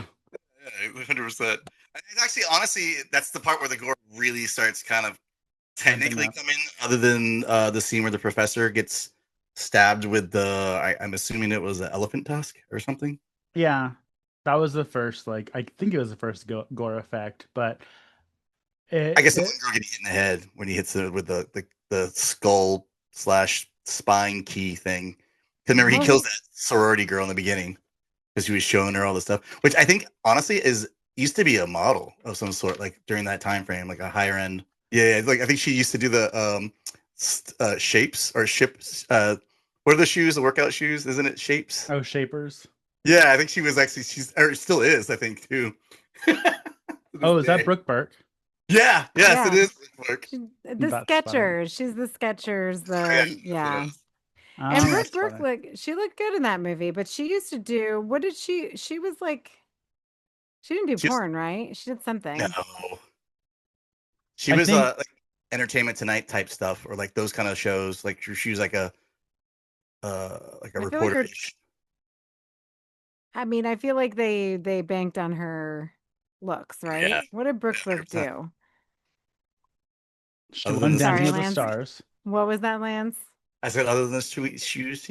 Yeah, 100%. It's actually, honestly, that's the part where the gore really starts kind of Ramping technically up. coming, other than the scene where the professor gets stabbed with I'm assuming it was an elephant tusk or something. Yeah, that was the first. Like I think it was the first gore effect, but I it, guess the it one girl getting hit in the head when he hits it with the skull slash spine key thing. Because remember, he Well, kills that sorority girl in the beginning because he was showing her all this stuff, which I think honestly is used to be a model of some sort, like during that time frame, like a higher end. Yeah, like I think she used to do the shapes or ships. What are the shoes? The workout shoes, isn't it? Shapes. oh shapers. Yeah, I think she was actually or still is, I think too. To this Oh, is that day. Brooke Burke? Yeah, yes, it yeah. is. Work. The That's funny. Skechers. She's the Skechers. Oh, yeah, that's what it Yeah. is. And Oh, Brooke that's Burke funny. she looked good in that movie, but she used to do what did she was like she didn't do She was porn, right? She did no, something. she I was think like Entertainment Tonight type stuff, or like those kind of shows. Like she was like a I feel like reporter. her I mean, I feel like they banked on her looks, Yeah, right? What did Brooke yeah, Burke 100%. do? she Other than won the Dancing Sorry, with the Lance. Stars. What was that, Lance? I said, other than the sweet shoes,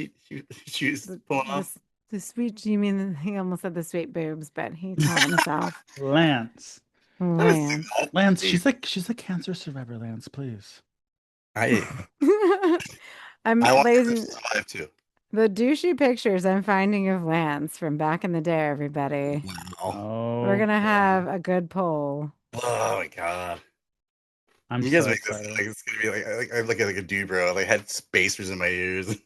shoes The pulling the off. s- the sweet you mean he almost said the sweet boobs, but he caught himself. Lance. I didn't say Lance. that. Lance, Jeez. she's a cancer survivor, Lance, please. I I'm I want her to ladies, survive too. the douchey pictures I'm finding of Lance from back in the day, everybody. Wow. We're Oh gonna boy. have a good poll. Oh my god. I'm You guys so make this excited. like it's gonna be like I'm looking like a dude, bro. Like I had spacers in my ears.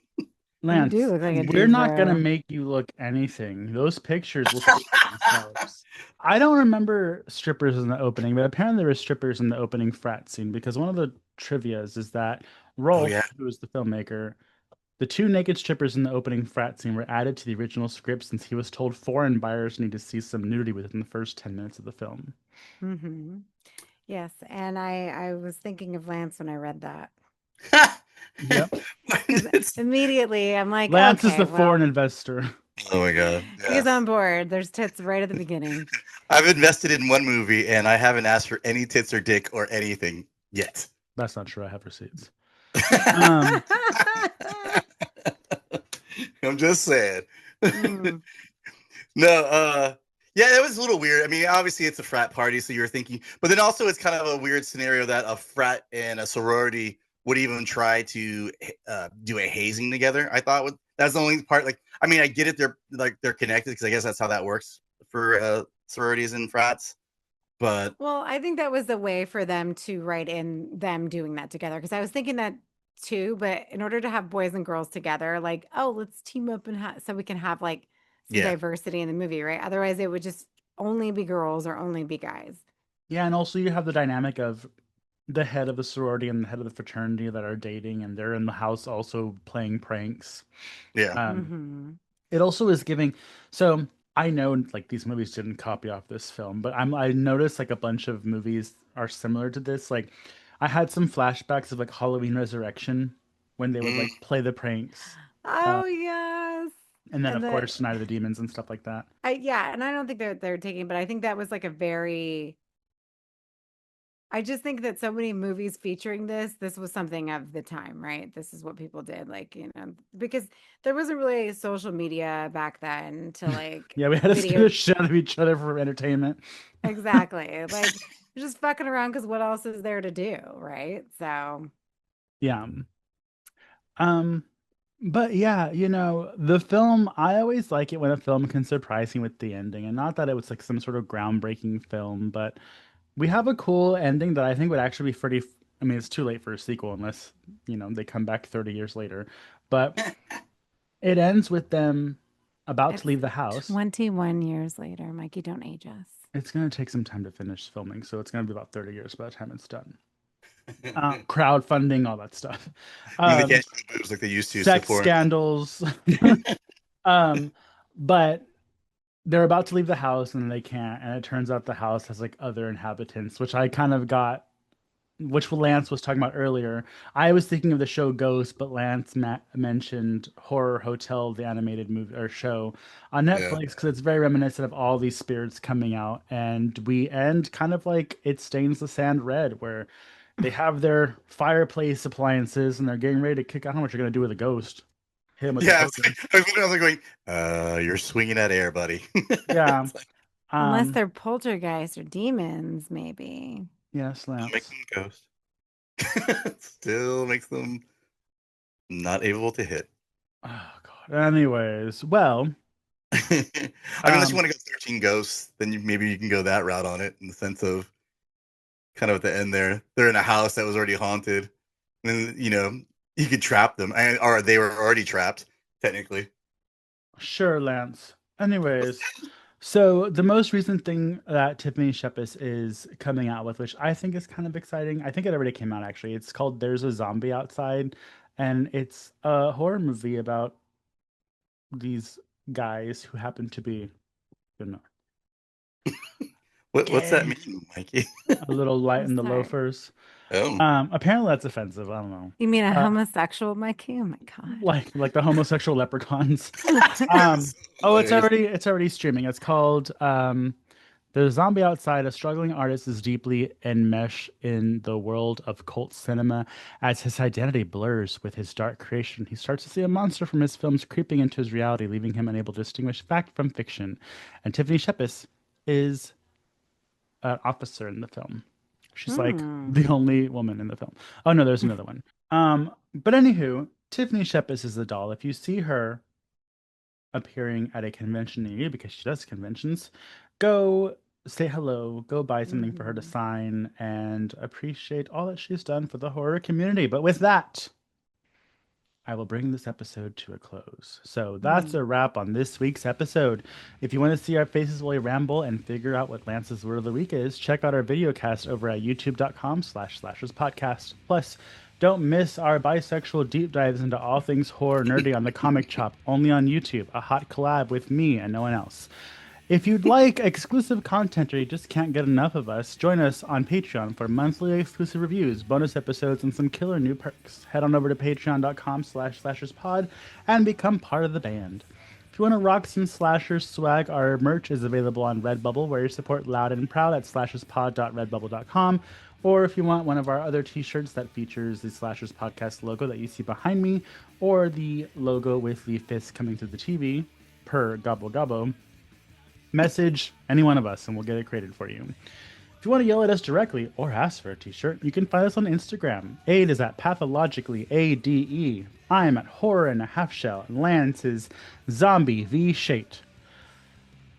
You do Lance, look like a we're dude, not gonna bro. make you look anything. Those pictures will speak for themselves. I don't remember strippers in the opening, but apparently there were strippers in the opening frat scene because one of the trivias is that Oh yeah. Rolfe, who was the filmmaker, the two naked strippers in the opening frat scene were added to the original script since he was told foreign buyers need to see some nudity within the first 10 minutes of the film. Hmm. Yes, and I was thinking of Lance when I read that Yep. because immediately I'm like, Lance is okay, the foreign well, Oh my god. he's Yes. on board. There's tits right at the beginning. I've invested in one movie and I haven't asked for any tits or dick or anything yet. That's not true. I have receipts. Um, I'm just saying. Mm. No, yeah, it was a little weird. I mean, obviously it's a frat party, so you're thinking, but then also it's kind of a weird scenario that a frat and a sorority would even try to do a hazing together. I thought that's the only part. Like, I mean, I get it; they're connected because I guess that's how that works for sororities and frats. But Well, I think that was a way for them to write in them doing that together because I was thinking that too. But in order to have boys and girls together, like, oh, let's team up and so we can have like some yeah, diversity in the movie, right? Otherwise, it would just only be girls or only be guys. yeah, and also you have the dynamic of the head of the sorority and the head of the fraternity that are dating, and they're in the house also playing pranks. Yeah. Um, Mm-hmm. it also is giving. So I know like these movies didn't copy off this film, but I noticed like a bunch of movies are similar to this. Like I had some flashbacks of like Halloween Resurrection when they would Mm, like play the pranks, uh, Oh yes. and then And of the course Night of the Demons and stuff like that. yeah, and I don't think they're taking, but I think that was like a very I just think that so many movies featuring this was something of the time, right? This is what people did, like, because there wasn't really social media back then to like Yeah, we had to scare video the shit out of each other for entertainment. exactly. Like you're just fucking around because what else is there to do, right? So Yeah. Um, but yeah, the film, I always like it when a film can surprise me with the ending. And not that it was like some sort of groundbreaking film, but we have a cool ending that I think would actually be pretty. I mean, it's too late for a sequel unless, they come back 30 years later. But it ends with them about to it's leave the house. 21 years later. Mikey, don't age us. It's going to take some time to finish filming, so it's going to be about 30 years by the time it's done. I Crowdfunding, all that stuff. mean, they Um, can't show boobs like they used to. So sex for scandals. um, but they're about to leave the house and they can't, and it turns out the house has like other inhabitants, which I kind of got, which Lance was talking about earlier. I was thinking of the show Ghost, but Lance mentioned Horror Hotel, the animated movie or show on yeah, Netflix, because it's very reminiscent of all these spirits coming out. And we end kind of like It Stains the Sand Red, where they have their fireplace appliances and they're getting ready to kick out. How much you're gonna do with a ghost? Hit him with the yeah. poker. I was like going, you're swinging that air, buddy. Yeah. It's like, Unless Um. they're poltergeists or demons, maybe. Yes, make Lance. them ghost. Still makes them not able to hit. Oh God. Anyways, well, I mean, unless you um, want to go 13 ghosts, then maybe you can go that route on it in the sense of kind of at the end there. They're in a house that was already haunted. And then, you could trap them. Or they were already trapped, technically. sure, Lance. Anyways, so the most recent thing that Tiffany Shepis is coming out with, which I think is kind of exciting, I think it already came out actually. It's called There's a Zombie Outside, and it's a horror movie about these guys who happen to be, you know, What's that gay, mean, Mikey? a little light I'm in the sorry. loafers. Oh. Apparently that's offensive. I don't know. You mean a Uh, homosexual, Mikey? Oh my God. like the homosexual leprechauns. Um, oh, it's Hilarious. already streaming. It's called The Zombie Outside. A struggling artist is deeply enmeshed in the world of cult cinema. As his identity blurs with his dark creation, he starts to see a monster from his films creeping into his reality, leaving him unable to distinguish fact from fiction. And Tiffany Shepis is an officer in the film. She's like Hmm. the only woman in the film. Oh no, there's another one. But anywho, Tiffany Shepis is the doll. If you see her appearing at a convention near you, because she does conventions, go say hello, go buy something for her to Mhm. sign, and appreciate all that she's done for the horror community. But with that, I will bring this episode to a close. So that's Hmm. a wrap on this week's episode. If you want to see our faces while we ramble and figure out what Lance's word of the week is, check out our video cast over at youtube.com/slasherspodcast. Plus, don't miss our bisexual deep dives into all things horror nerdy on the Comic Chop, only on YouTube, a hot collab with me and no one else. If you'd like exclusive content or you just can't get enough of us, join us on Patreon for monthly exclusive reviews, bonus episodes, and some killer new perks. Head on over to patreon.com/slasherspod and become part of the band. If you want to rock some Slashers swag, our merch is available on Redbubble, where you support Loud and Proud at slasherspod.redbubble.com. Or if you want one of our other t-shirts that features the Slashers Podcast logo that you see behind me, or the logo with the fist coming through the TV, per Gobble Gobble, message any one of us and we'll get it created for you. If you want to yell at us directly or ask for a t-shirt, you can find us on Instagram. Ade is at pathologically ADE. I'm at horror and a half shell, and Lance is zombie v shate.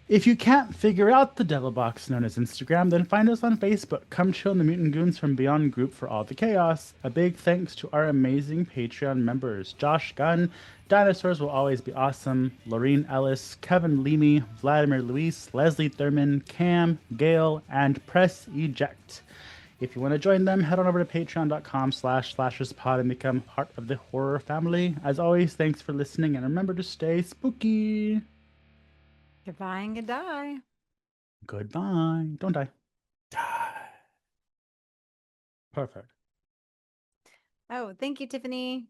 If you can't figure out the devil box known as Instagram, then find us on Facebook. Come chill in the Mutant Goons from Beyond group for all the chaos. A big thanks to our amazing Patreon members: Josh Gunn, Dinosaurs Will Always Be Awesome, Laureen Ellis, Kevin Leamy, Vladimir Luis, Leslie Thurman, Cam, Gail, and Press Eject. If you want to join them, head on over to patreon.com/slasherspod and become part of the horror family. As always, thanks for listening, and remember to stay spooky. Goodbye and good die. Goodbye. Don't die. Perfect. Oh, thank you, Tiffany.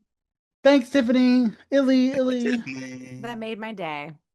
Thanks, Tiffany. Illy. Tiffany. That made my day.